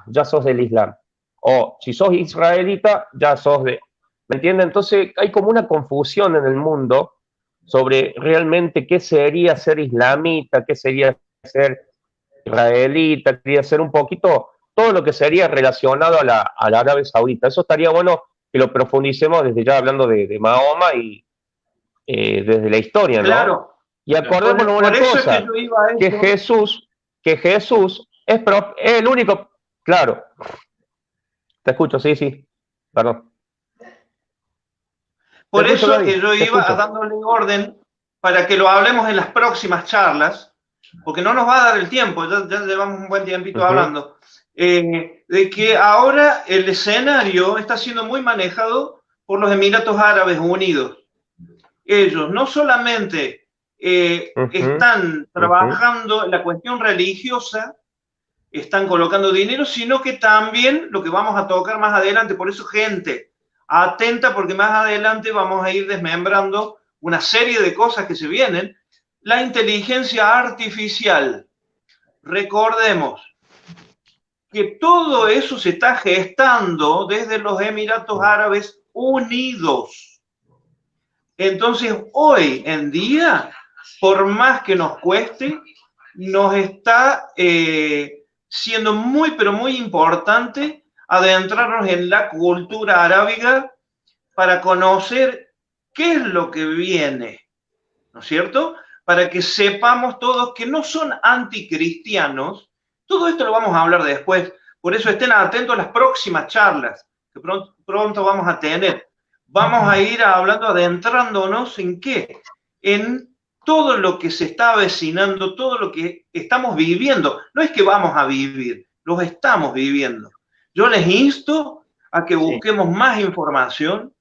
[SPEAKER 3] ya sos del Islam, o si sos israelita, ya sos de... ¿Me entienden? Entonces hay como una confusión en el mundo sobre realmente qué sería ser islamita, qué sería ser israelita, qué sería ser un poquito todo lo que sería relacionado a la Arabia Saudita. Eso estaría bueno que lo profundicemos desde ya hablando de Mahoma y desde la historia, ¿no? Claro. Y acordémonos una cosa, que Jesús es el único, claro. Te escucho, sí, perdón.
[SPEAKER 2] Por eso que yo iba dándole orden para que lo hablemos en las próximas charlas, porque no nos va a dar el tiempo, ya llevamos un buen tiempito hablando, de que ahora el escenario está siendo muy manejado por los Emiratos Árabes Unidos. Ellos no solamente están trabajando en la cuestión religiosa, están colocando dinero, sino que también lo que vamos a tocar más adelante, por eso gente, atenta porque más adelante vamos a ir desmembrando una serie de cosas que se vienen. La inteligencia artificial, recordemos que todo eso se está gestando desde los Emiratos Árabes Unidos. Entonces, hoy en día, por más que nos cueste, nos está siendo muy, pero muy importante adentrarnos en la cultura arábiga para conocer qué es lo que viene, ¿no es cierto? Para que sepamos todos que no son anticristianos. Todo esto lo vamos a hablar después, por eso estén atentos a las próximas charlas que pronto vamos a tener. Vamos a ir hablando, adentrándonos en qué, en todo lo que se está avecinando, todo lo que estamos viviendo. No es que vamos a vivir, los estamos viviendo. Yo les insto a que busquemos más información,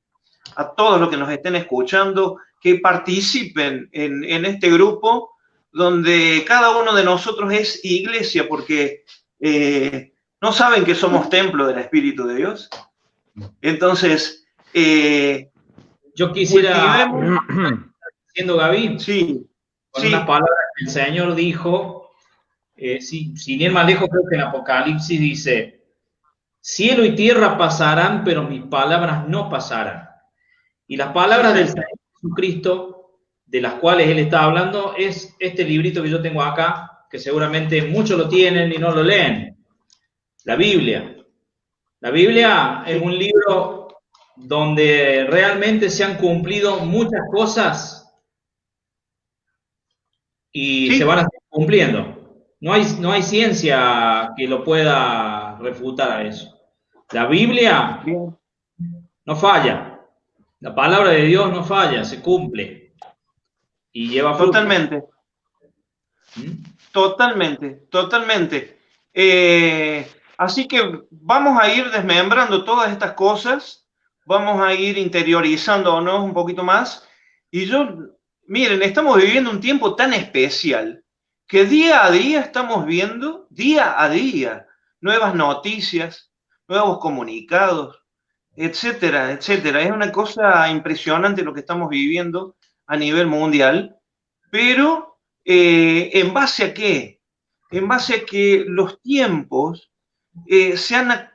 [SPEAKER 2] a todos los que nos estén escuchando, que participen en este grupo donde cada uno de nosotros es iglesia, porque no saben que somos templo del Espíritu de Dios. Entonces,
[SPEAKER 1] yo quisiera, diciendo Gaby,
[SPEAKER 2] sí,
[SPEAKER 1] con unas palabras que el Señor dijo, sin ir más lejos, creo que en Apocalipsis dice: cielo y tierra pasarán, pero mis palabras no pasarán. Y las palabras del Señor Jesucristo, de las cuales Él está hablando, es este librito que yo tengo acá, que seguramente muchos lo tienen y no lo leen. La Biblia. La Biblia es un libro donde realmente se han cumplido muchas cosas y se van a seguir cumpliendo. No hay ciencia que lo pueda refutar a eso. La Biblia no falla. La palabra de Dios no falla, se cumple y lleva fruto.
[SPEAKER 2] Totalmente. Así que vamos a ir desmembrando todas estas cosas vamos a ir interiorizándonos un poquito más. Y miren, estamos viviendo un tiempo tan especial que día a día estamos viendo, día a día, nuevas noticias, nuevos comunicados, etcétera, etcétera. Es una cosa impresionante lo que estamos viviendo a nivel mundial, pero ¿en base a qué? En base a que los tiempos se han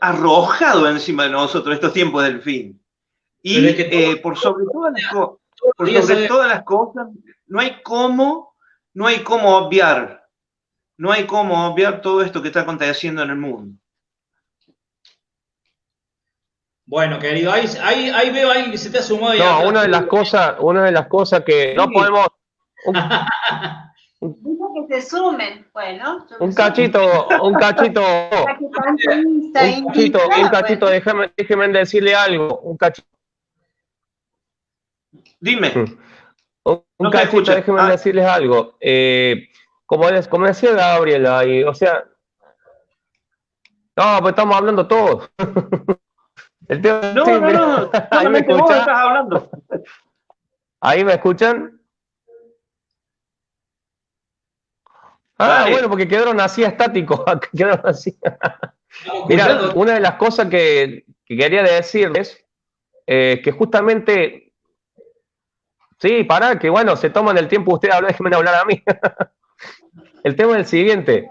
[SPEAKER 2] arrojado encima de nosotros estos tiempos del fin. Y por sobre todas las cosas, no hay cómo obviar, todo esto que está aconteciendo en el mundo.
[SPEAKER 1] Bueno, querido, ahí veo a alguien que se te ha sumado.
[SPEAKER 3] No, una de las cosas que no podemos...
[SPEAKER 4] Dijo que se sumen, bueno.
[SPEAKER 3] Un cachito, déjeme decirle algo, un cachito.
[SPEAKER 2] Dime.
[SPEAKER 3] Un cachito, déjeme decirles algo. Como decía Gabriel ahí, o sea, no, pues estamos hablando todos. El tema,
[SPEAKER 2] no,
[SPEAKER 3] sí,
[SPEAKER 2] no, ahí me escuchan. Vos estás hablando.
[SPEAKER 3] ¿Ahí me escuchan? Bueno, porque quedaron así estáticos. Quedaron así. Mira, una de las cosas que quería decirles que justamente, sí, que bueno, se toman el tiempo ustedes hablar, déjenme hablar a mí. El tema es el siguiente.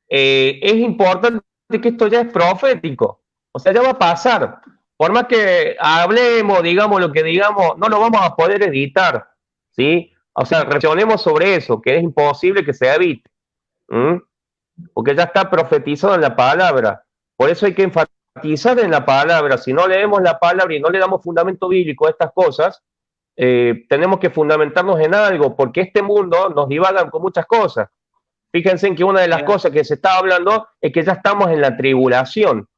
[SPEAKER 3] Es importante que esto ya es profético. O sea, ya va a pasar. Por más que hablemos, digamos lo que digamos, no lo vamos a poder evitar, ¿sí? O sea, reflexionemos sobre eso, que es imposible que se evite. Porque ya está profetizado en la palabra. Por eso hay que enfatizar en la palabra. Si no leemos la palabra y no le damos fundamento bíblico a estas cosas, tenemos que fundamentarnos en algo, porque este mundo nos divagan con muchas cosas. Fíjense en que una de las cosas que se está hablando es que ya estamos en la tribulación.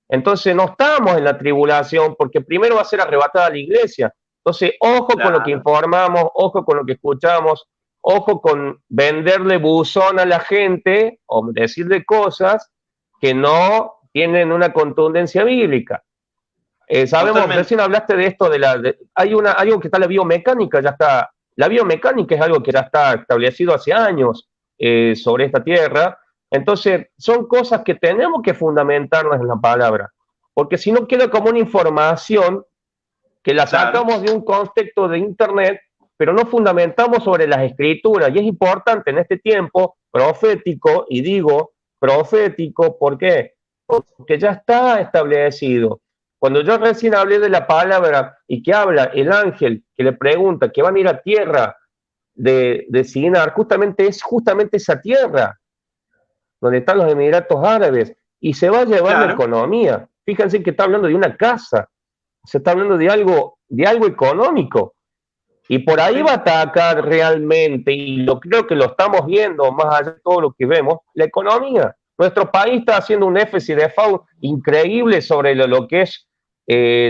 [SPEAKER 3] Entonces no estamos en la tribulación porque primero va a ser arrebatada la iglesia. Entonces, ojo con lo que informamos, ojo con lo que escuchamos, ojo con venderle buzón a la gente o decirle cosas que no tienen una contundencia bíblica. Sabemos, recién hablaste de esto, hay algo que está la biomecánica, ya está. La biomecánica es algo que ya está establecido hace años sobre esta tierra. Entonces, son cosas que tenemos que fundamentarnos en la palabra, porque si no queda como una información que la sacamos de un contexto de internet, pero no fundamentamos sobre las escrituras. Y es importante en este tiempo profético, y digo profético, ¿por qué? Porque ya está establecido. Cuando yo recién hablé de la palabra y que habla el ángel que le pregunta que van a ir a tierra de Sinar, justamente es esa tierra donde están los Emiratos Árabes, y se va a llevar la economía. Fíjense que está hablando de una casa, se está hablando de algo económico, y por ahí va a atacar realmente, y creo que lo estamos viendo, más allá de todo lo que vemos, la economía. Nuestro país está haciendo un déficit de FAO increíble sobre lo que es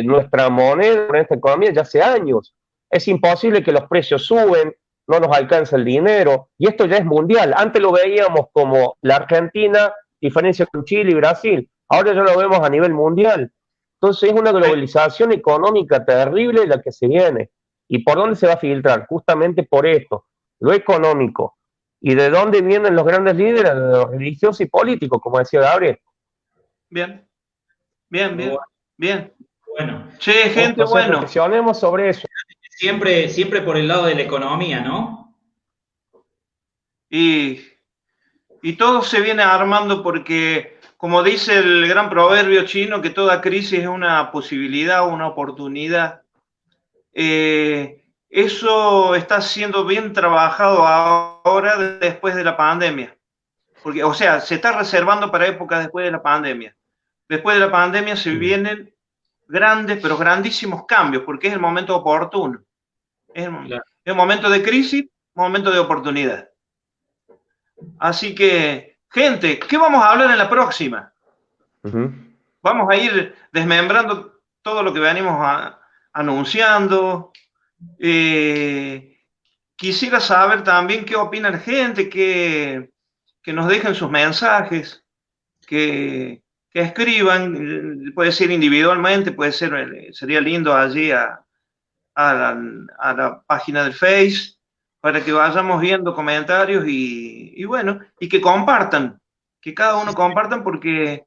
[SPEAKER 3] nuestra moneda, nuestra economía, ya hace años. Es imposible que los precios suben, no nos alcanza el dinero, y esto ya es mundial. Antes lo veíamos como la Argentina, diferencia con Chile y Brasil, ahora ya lo vemos a nivel mundial. Entonces es una globalización económica terrible la que se viene. ¿Y por dónde se va a filtrar? Justamente por esto, lo económico. ¿Y de dónde vienen los grandes líderes? De los religiosos y políticos, como decía Gabriel.
[SPEAKER 2] Bien.
[SPEAKER 1] Bueno.
[SPEAKER 2] Che, gente, bueno.
[SPEAKER 3] Reflexionemos sobre eso.
[SPEAKER 1] Siempre por el lado de la economía, ¿no?
[SPEAKER 2] Y todo se viene armando porque, como dice el gran proverbio chino, que toda crisis es una posibilidad, una oportunidad. Eso está siendo bien trabajado ahora después de la pandemia. Porque, o sea, se está reservando para épocas después de la pandemia. Después de la pandemia se vienen grandes, pero grandísimos cambios, porque es el momento oportuno. Es el momento de crisis, momento de oportunidad. Así que, gente, ¿qué vamos a hablar en la próxima? Vamos a ir desmembrando todo lo que venimos anunciando. Quisiera saber también qué opina la gente, que nos dejen sus mensajes, que que escriban, puede ser individualmente, puede ser, sería lindo allí a la página del Face, para que vayamos viendo comentarios y bueno, y que compartan, que cada uno compartan porque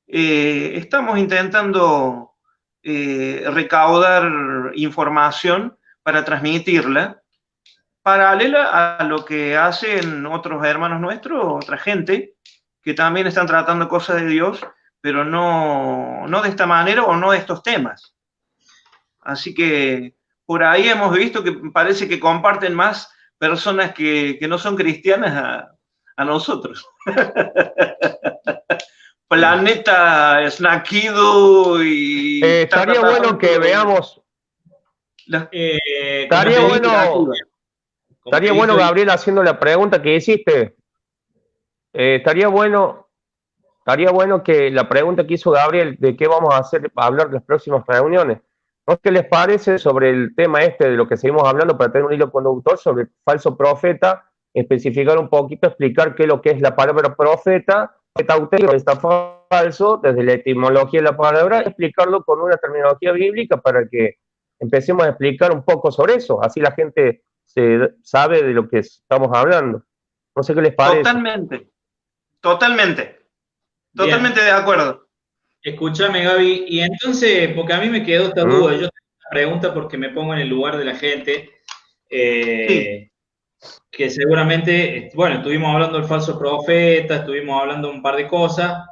[SPEAKER 2] estamos intentando recaudar información para transmitirla, paralela a lo que hacen otros hermanos nuestros, otra gente, que también están tratando cosas de Dios, pero no de esta manera o no de estos temas. Así que por ahí hemos visto que parece que comparten más personas que no son cristianas a nosotros. Planeta Snackido y...
[SPEAKER 3] estaría bueno que veamos... estaría bueno, Gabriel, haciendo la pregunta que hiciste. Estaría bueno que la pregunta que hizo Gabriel de qué vamos a hacer, a hablar de las próximas reuniones. ¿No? ¿Qué les parece sobre el tema este de lo que seguimos hablando para tener un hilo conductor sobre falso profeta? Especificar un poquito, explicar qué es lo que es la palabra profeta, está auténtico, está falso, desde la etimología de la palabra, explicarlo con una terminología bíblica para que empecemos a explicar un poco sobre eso, así la gente sabe de lo que estamos hablando. No sé qué les parece.
[SPEAKER 2] Totalmente de acuerdo.
[SPEAKER 1] Escúchame, Gaby, y entonces, porque a mí me quedó esta duda, yo tengo una pregunta porque me pongo en el lugar de la gente,
[SPEAKER 2] Sí.
[SPEAKER 1] que seguramente, bueno, estuvimos hablando del falso profeta, estuvimos hablando un par de cosas,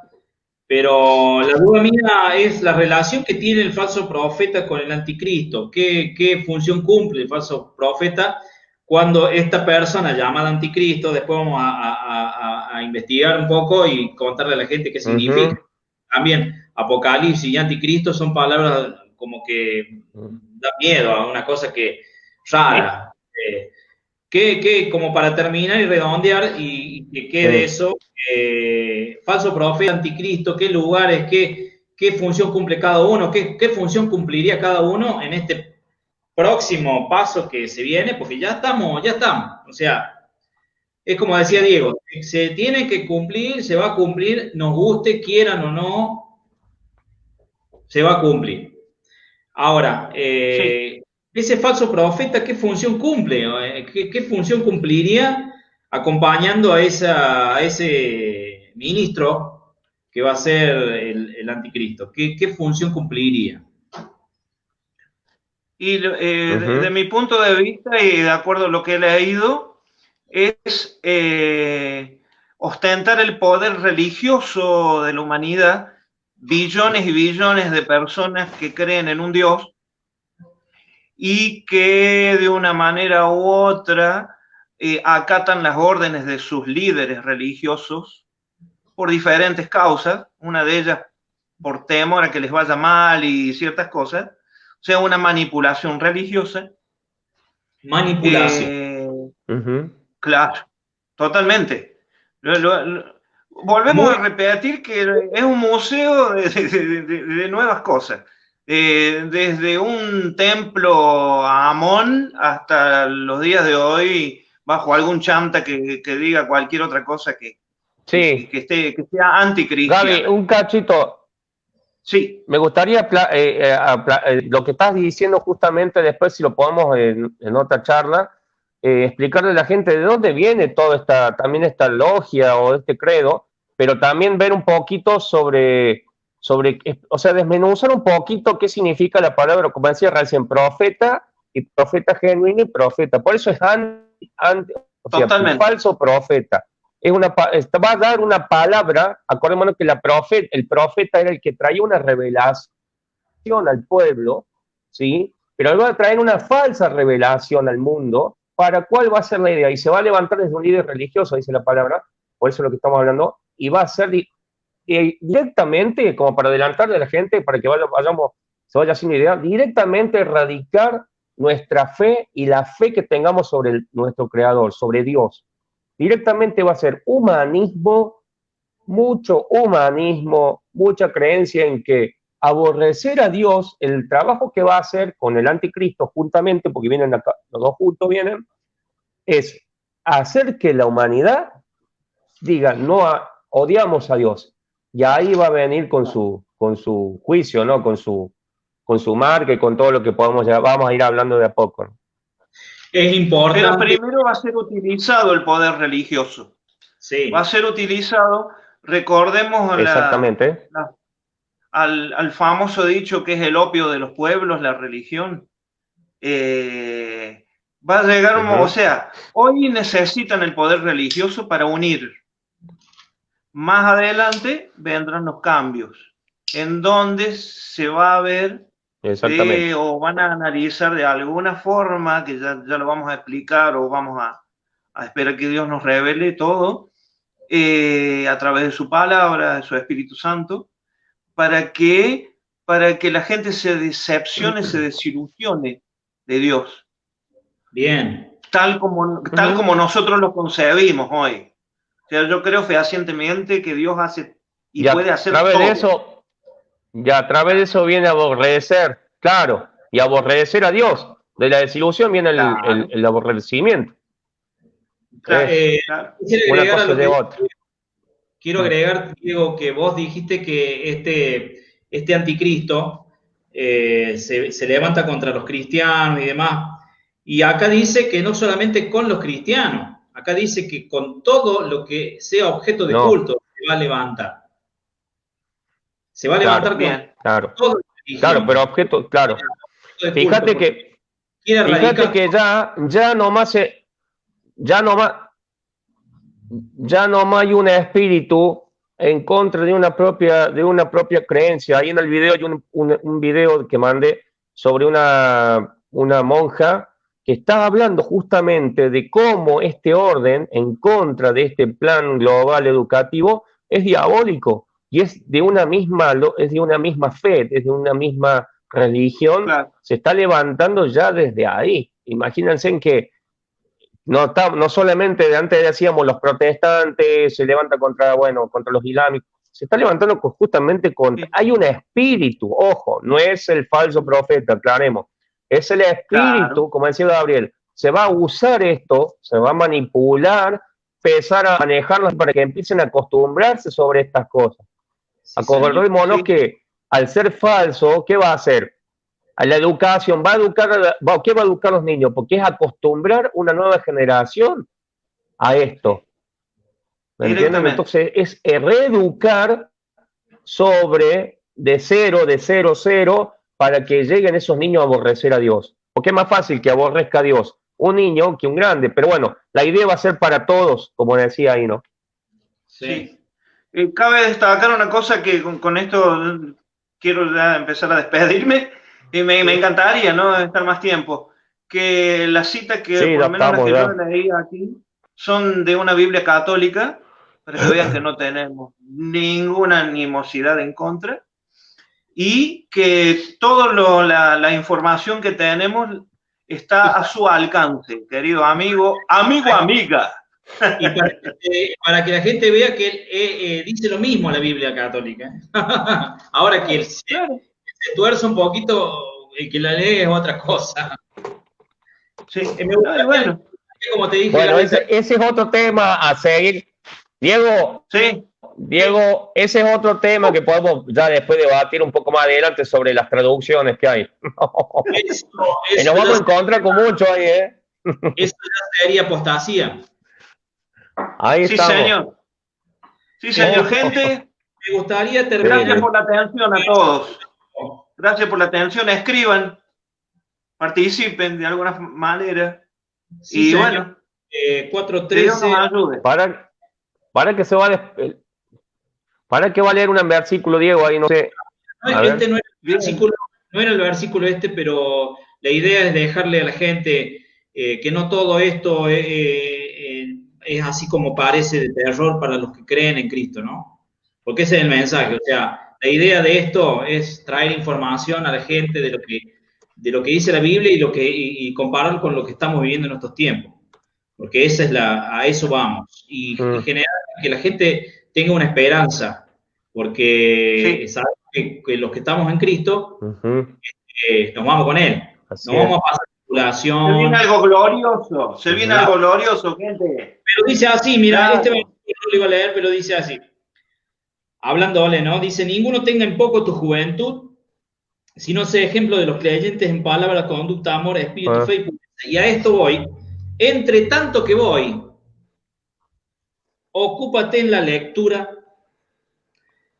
[SPEAKER 1] pero la duda mía es la relación que tiene el falso profeta con el anticristo. ¿Qué función cumple el falso profeta cuando esta persona llamada anticristo, después vamos a investigar un poco y contarle a la gente qué significa? También apocalipsis y anticristo son palabras como que da miedo a una cosa que rara. Como para terminar y redondear y que quede eso, falso profeta, anticristo, qué lugares, qué función cumple cada uno, qué función cumpliría cada uno en este próximo paso que se viene, porque ya estamos, o sea, es como decía Diego, se tiene que cumplir, se va a cumplir, nos guste, quieran o no, se va a cumplir. Ahora, ese falso profeta, ¿qué función cumple? ¿Qué función cumpliría acompañando a ese ministro que va a ser el anticristo? ¿Qué función cumpliría?
[SPEAKER 2] Y de mi punto de vista y de acuerdo a lo que he leído, es ostentar el poder religioso de la humanidad, billones y billones de personas que creen en un Dios y que de una manera u otra acatan las órdenes de sus líderes religiosos por diferentes causas, una de ellas por temor a que les vaya mal y ciertas cosas, o sea, una manipulación religiosa.
[SPEAKER 1] Manipulación.
[SPEAKER 2] Claro, totalmente. Volvemos a repetir que es un museo de nuevas cosas. Desde un templo a Amón hasta los días de hoy, bajo algún chanta que diga cualquier otra cosa que sea anticristiana.
[SPEAKER 3] Gaby, un cachito.
[SPEAKER 2] Sí.
[SPEAKER 3] Me gustaría lo que estás diciendo justamente después, si lo podemos en otra charla, explicarle a la gente de dónde viene toda también esta logia o este credo, pero también ver un poquito sobre, o sea, desmenuzar un poquito qué significa la palabra, como decía recién, profeta, y profeta genuino y profeta. Por eso es falso profeta. Va a dar una palabra, acordémonos que el profeta era el que traía una revelación al pueblo, ¿sí? Pero él va a traer una falsa revelación al mundo. ¿Para cuál va a ser la idea? Y se va a levantar desde un líder religioso, dice la palabra, por eso es lo que estamos hablando, y va a ser directamente, como para adelantarle a la gente, para que se vaya sin idea, directamente erradicar nuestra fe y la fe que tengamos sobre nuestro Creador, sobre Dios. Directamente va a ser humanismo, mucho humanismo, mucha creencia en que aborrecer a Dios, el trabajo que va a hacer con el anticristo juntamente, porque vienen acá, los dos juntos vienen, es hacer que la humanidad diga, no odiamos a Dios. y ahí va a venir con su juicio, ¿no? Con su marca y con todo lo que podamos, ya vamos a ir hablando de a poco, ¿no?
[SPEAKER 1] Es
[SPEAKER 2] Pero
[SPEAKER 1] importante.
[SPEAKER 2] primero va a ser utilizado el poder religioso.
[SPEAKER 1] Sí.
[SPEAKER 2] Va a ser utilizado, recordemos
[SPEAKER 3] Exactamente.
[SPEAKER 2] al famoso dicho que es el opio de los pueblos, la religión. Va a llegar, o sea, hoy necesitan el poder religioso para unir. Más adelante vendrán los cambios, en donde se va a ver o van a analizar de alguna forma, que ya lo vamos a explicar o vamos a esperar que Dios nos revele todo, a través de su palabra, de su Espíritu Santo, para que la gente se decepcione, se desilusione de Dios.
[SPEAKER 1] Bien.
[SPEAKER 2] Tal como nosotros lo concebimos hoy. O sea, yo creo fehacientemente que Dios hace y puede hacer todo.
[SPEAKER 3] Y a través de eso viene a aborrecer, claro, y aborrecer a Dios. De la desilusión viene el aborrecimiento.
[SPEAKER 2] Claro.
[SPEAKER 1] Una cosa de otra. Quiero agregar, Diego, que vos dijiste que este anticristo se levanta contra los cristianos y demás. Y acá dice que no solamente con los cristianos, acá dice que con todo lo que sea objeto de culto se va a levantar. Se va a levantar
[SPEAKER 3] bien, todo. Claro, pero objeto, claro. Fíjate que ya nomás hay un espíritu en contra de una propia creencia. Ahí en el video hay un video que mandé sobre una monja que está hablando justamente de cómo este orden en contra de este plan global educativo es diabólico y es de una misma fe, es de una misma religión. Claro. Se está levantando ya desde ahí. Imagínense en que no solamente de antes decíamos los protestantes se levantan contra los islámicos, se está levantando justamente contra, hay un espíritu, ojo, no es el falso profeta, aclaremos, es el espíritu, como decía Gabriel, se va a usar esto, se va a manipular, empezar a manejarlos para que empiecen a acostumbrarse sobre estas cosas. Acordémonos que al ser falso, ¿qué va a hacer? A la educación, ¿qué va a educar a los niños? Porque es acostumbrar una nueva generación a esto. ¿Me entienden? Entonces es reeducar de cero, para que lleguen esos niños a aborrecer a Dios. Porque es más fácil que aborrezca a Dios un niño que un grande. Pero bueno, la idea va a ser para todos, como decía ahí, ¿no?
[SPEAKER 2] Sí. Cabe destacar una cosa que con esto quiero ya empezar a despedirme. Y me encantaría, ¿no?, estar más tiempo. Que las citas que, por lo menos las que yo leí aquí, son de una Biblia católica, para que vean que no tenemos ninguna animosidad en contra, y que toda la información que tenemos está a su alcance, querido amigo, amiga.
[SPEAKER 1] Y para que la gente vea que dice lo mismo la Biblia católica. Ahora que se tuerce un poquito, el que la lee es otra cosa.
[SPEAKER 2] Sí, bueno.
[SPEAKER 1] Como te dije,
[SPEAKER 3] ese es otro tema a seguir. Diego, ese es otro tema que podemos ya después debatir un poco más adelante sobre las traducciones que hay. Y nos vamos a encontrar con mucho ahí, ¿eh?
[SPEAKER 1] Eso ya sería apostasía.
[SPEAKER 3] Ahí estamos.
[SPEAKER 2] Señor. Sí, señor. Gente,
[SPEAKER 1] me gustaría terminar.
[SPEAKER 2] Gracias por la atención a todos. Gracias por la atención. Escriban, participen de alguna manera.
[SPEAKER 1] Sí,
[SPEAKER 2] y
[SPEAKER 1] señor.
[SPEAKER 2] Bueno,
[SPEAKER 1] 4:13.
[SPEAKER 3] Para que se va para que va a leer un versículo, Diego, ahí no sé.
[SPEAKER 1] Este no era el versículo pero la idea es dejarle a la gente que no todo esto es así como parece de terror para los que creen en Cristo, ¿no? Porque ese es el mensaje, o sea, la idea de esto es traer información a la gente de lo que dice la Biblia y comparar con lo que estamos viviendo en estos tiempos, porque a eso vamos, y generar que la gente tenga una esperanza, porque sabemos que los que estamos en Cristo nos vamos con Él, vamos a pasar tribulación.
[SPEAKER 2] Se viene algo glorioso, gente.
[SPEAKER 1] Pero dice así, mira, este versículo no lo iba a leer, pero dice así. hablándole, ¿no? Dice, ninguno tenga en poco tu juventud, sino sea ejemplo de los creyentes en palabra, conducta, amor, espíritu, fe y pureza. Y a esto voy. Entre tanto que voy, ocúpate en la lectura,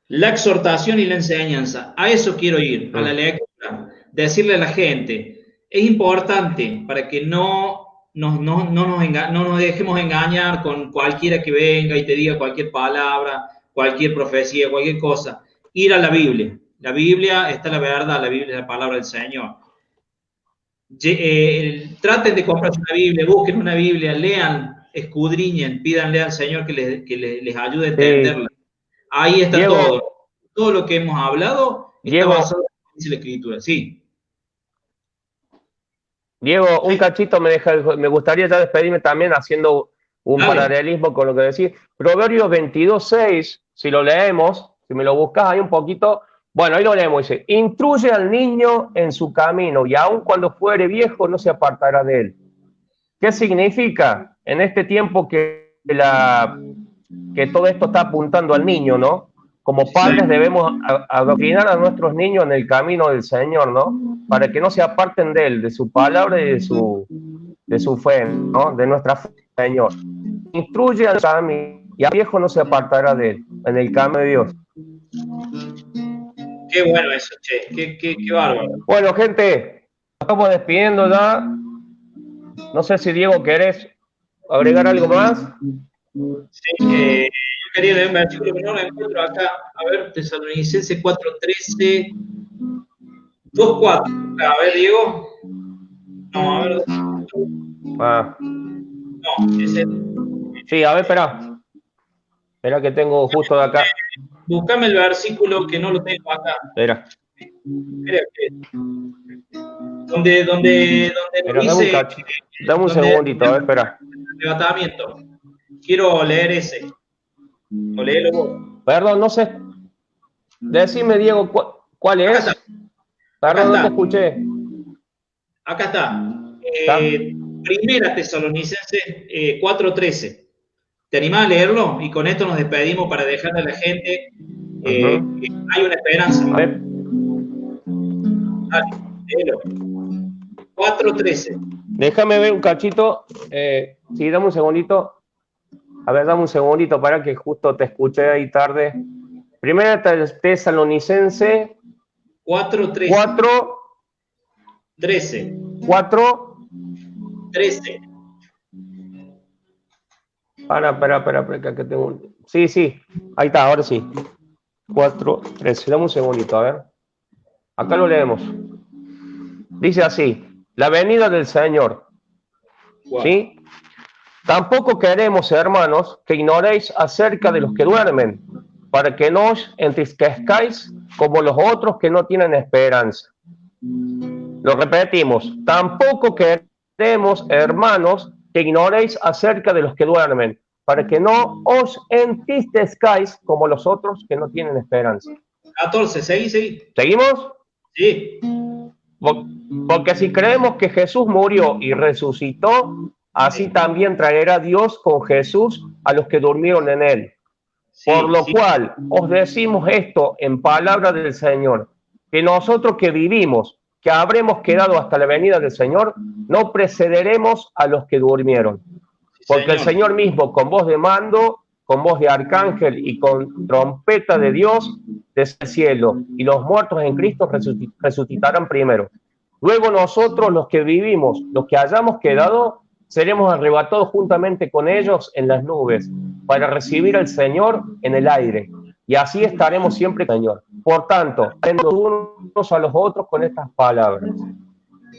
[SPEAKER 1] la exhortación y la enseñanza. A eso quiero ir, a la lectura. Decirle a la gente, es importante para que no nos dejemos engañar con cualquiera que venga y te diga cualquier palabra, cualquier profecía, cualquier cosa. Ir a la Biblia. La Biblia está la verdad, la Biblia es la palabra del Señor. Traten de comprarse una Biblia, busquen una Biblia, lean, escudriñen, pídanle al Señor que les ayude a entenderla. Ahí está
[SPEAKER 3] Diego,
[SPEAKER 1] todo. Todo lo que hemos hablado está basado en lo que dice la Escritura. Sí.
[SPEAKER 3] Diego, un cachito me gustaría ya despedirme también haciendo un paralelismo con lo que decís. Proverbios 22:6, si lo leemos, si me lo buscas ahí un poquito, bueno, ahí lo leemos, dice, instruye al niño en su camino y aun cuando fuere viejo no se apartará de él. ¿Qué significa en este tiempo que todo esto está apuntando al niño, ¿no? Como padres debemos adoctrinar a nuestros niños en el camino del Señor, ¿no? Para que no se aparten de Él, de su palabra y de su fe, ¿no? De nuestra fe, Señor. Instruye al camino y al viejo no se apartará de Él, en el camino de Dios.
[SPEAKER 1] Qué bueno eso, che, qué bárbaro.
[SPEAKER 3] Bueno, gente, estamos despidiendo ya. No sé si Diego querés agregar algo más.
[SPEAKER 1] Sí, yo quería leer un versículo que no lo encuentro acá. A ver, Tesalonicenses 4:13, 2:4. A ver, Diego. No, a ver. No, ese.
[SPEAKER 3] Sí, a ver, espera. Espera que tengo justo de acá.
[SPEAKER 1] Búscame el versículo que no lo tengo acá.
[SPEAKER 3] Espera.
[SPEAKER 1] Creo que. Donde dice.
[SPEAKER 3] Dame un segundito, a ver, espera.
[SPEAKER 1] Arrebatamiento. Quiero leer ese. O léelo vos.
[SPEAKER 3] Perdón, no sé. Decime, Diego, ¿cuál es? Perdón, no te escuché.
[SPEAKER 1] Acá está. Primera Tesalonicenses 4:13. ¿Te animás a leerlo? Y con esto nos despedimos para dejarle a la gente que hay una esperanza.
[SPEAKER 3] A ver.
[SPEAKER 1] Dale, léelo. 4:13.
[SPEAKER 3] Déjame ver un cachito. Sí, dame un segundito. A ver, dame un segundito para que justo te escuché ahí tarde. Primera Tesalonicense
[SPEAKER 1] 4:13.
[SPEAKER 3] 4:13.
[SPEAKER 1] 4:13.
[SPEAKER 3] Espera, que tengo un... Sí, ahí está, ahora sí. 4:13, dame un segundito, a ver. Acá lo leemos. Dice así, la venida del Señor. Wow. ¿Sí? Tampoco queremos, hermanos, que ignoréis acerca de los que duermen, para que no os entristezcáis como los otros que no tienen esperanza. Lo repetimos, tampoco queremos, hermanos, que ignoréis acerca de los que duermen, para que no os entristezcáis como los otros que no tienen esperanza.
[SPEAKER 1] 14, seguí.
[SPEAKER 3] ¿Seguimos?
[SPEAKER 1] Sí.
[SPEAKER 3] Porque si creemos que Jesús murió y resucitó, así también traerá Dios con Jesús a los que durmieron en él. Por lo cual os decimos esto en palabra del Señor, que nosotros que vivimos, que habremos quedado hasta la venida del Señor, no precederemos a los que durmieron. Porque el Señor mismo, con voz de mando, con voz de arcángel y con trompeta de Dios, desde el cielo, y los muertos en Cristo resucitarán primero. Luego nosotros, los que vivimos, los que hayamos quedado, seremos arrebatados juntamente con ellos en las nubes, para recibir al Señor en el aire. Y así estaremos siempre con el Señor. Por tanto, unos a los otros con estas palabras.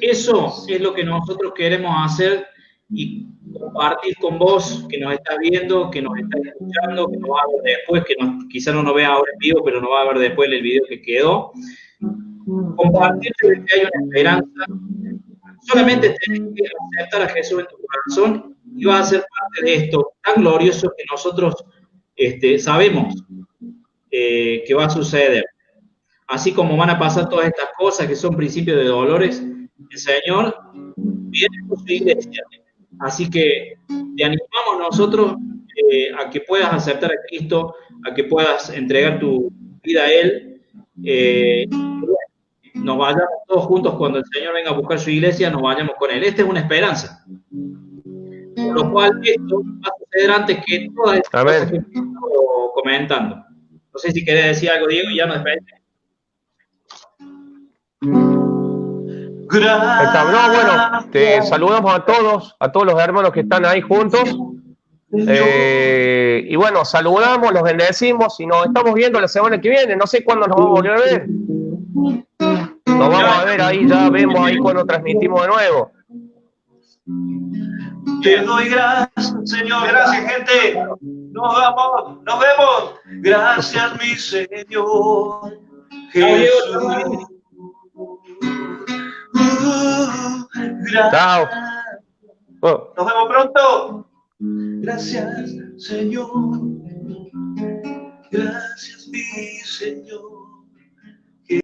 [SPEAKER 1] Eso es lo que nosotros queremos hacer y compartir con vos, que nos estás viendo, que nos estás escuchando, que nos va a ver después, que quizá no nos vea ahora en vivo, pero nos va a ver después el video que quedó. Compartirte de que hay una esperanza. Solamente tenés que aceptar a Jesús en tu corazón y vas a ser parte de esto tan glorioso que nosotros sabemos que va a suceder. Así como van a pasar todas estas cosas que son principios de dolores, el Señor viene con su iglesia. Así que te animamos nosotros, a que puedas aceptar a Cristo, a que puedas entregar tu vida a Él. Nos vayamos todos juntos cuando el Señor venga a buscar su iglesia, nos vayamos con Él. Esta es una esperanza. Por lo cual esto va a suceder antes que todas estas cosas que estamos comentando. No sé si querés decir algo, Diego, y ya nos despedimos.
[SPEAKER 3] No, bueno, te saludamos a todos los hermanos que están ahí juntos. Y bueno, saludamos, los bendecimos y nos estamos viendo la semana que viene. No sé cuándo nos vamos a volver a ver. Nos vamos a ver ahí, ya vemos ahí cuando transmitimos de nuevo.
[SPEAKER 2] Te doy gracias, Señor. Gracias, gente. Nos vemos. Gracias, mi Señor. Jesús.
[SPEAKER 3] Chao.
[SPEAKER 2] Nos vemos pronto. Gracias, Señor.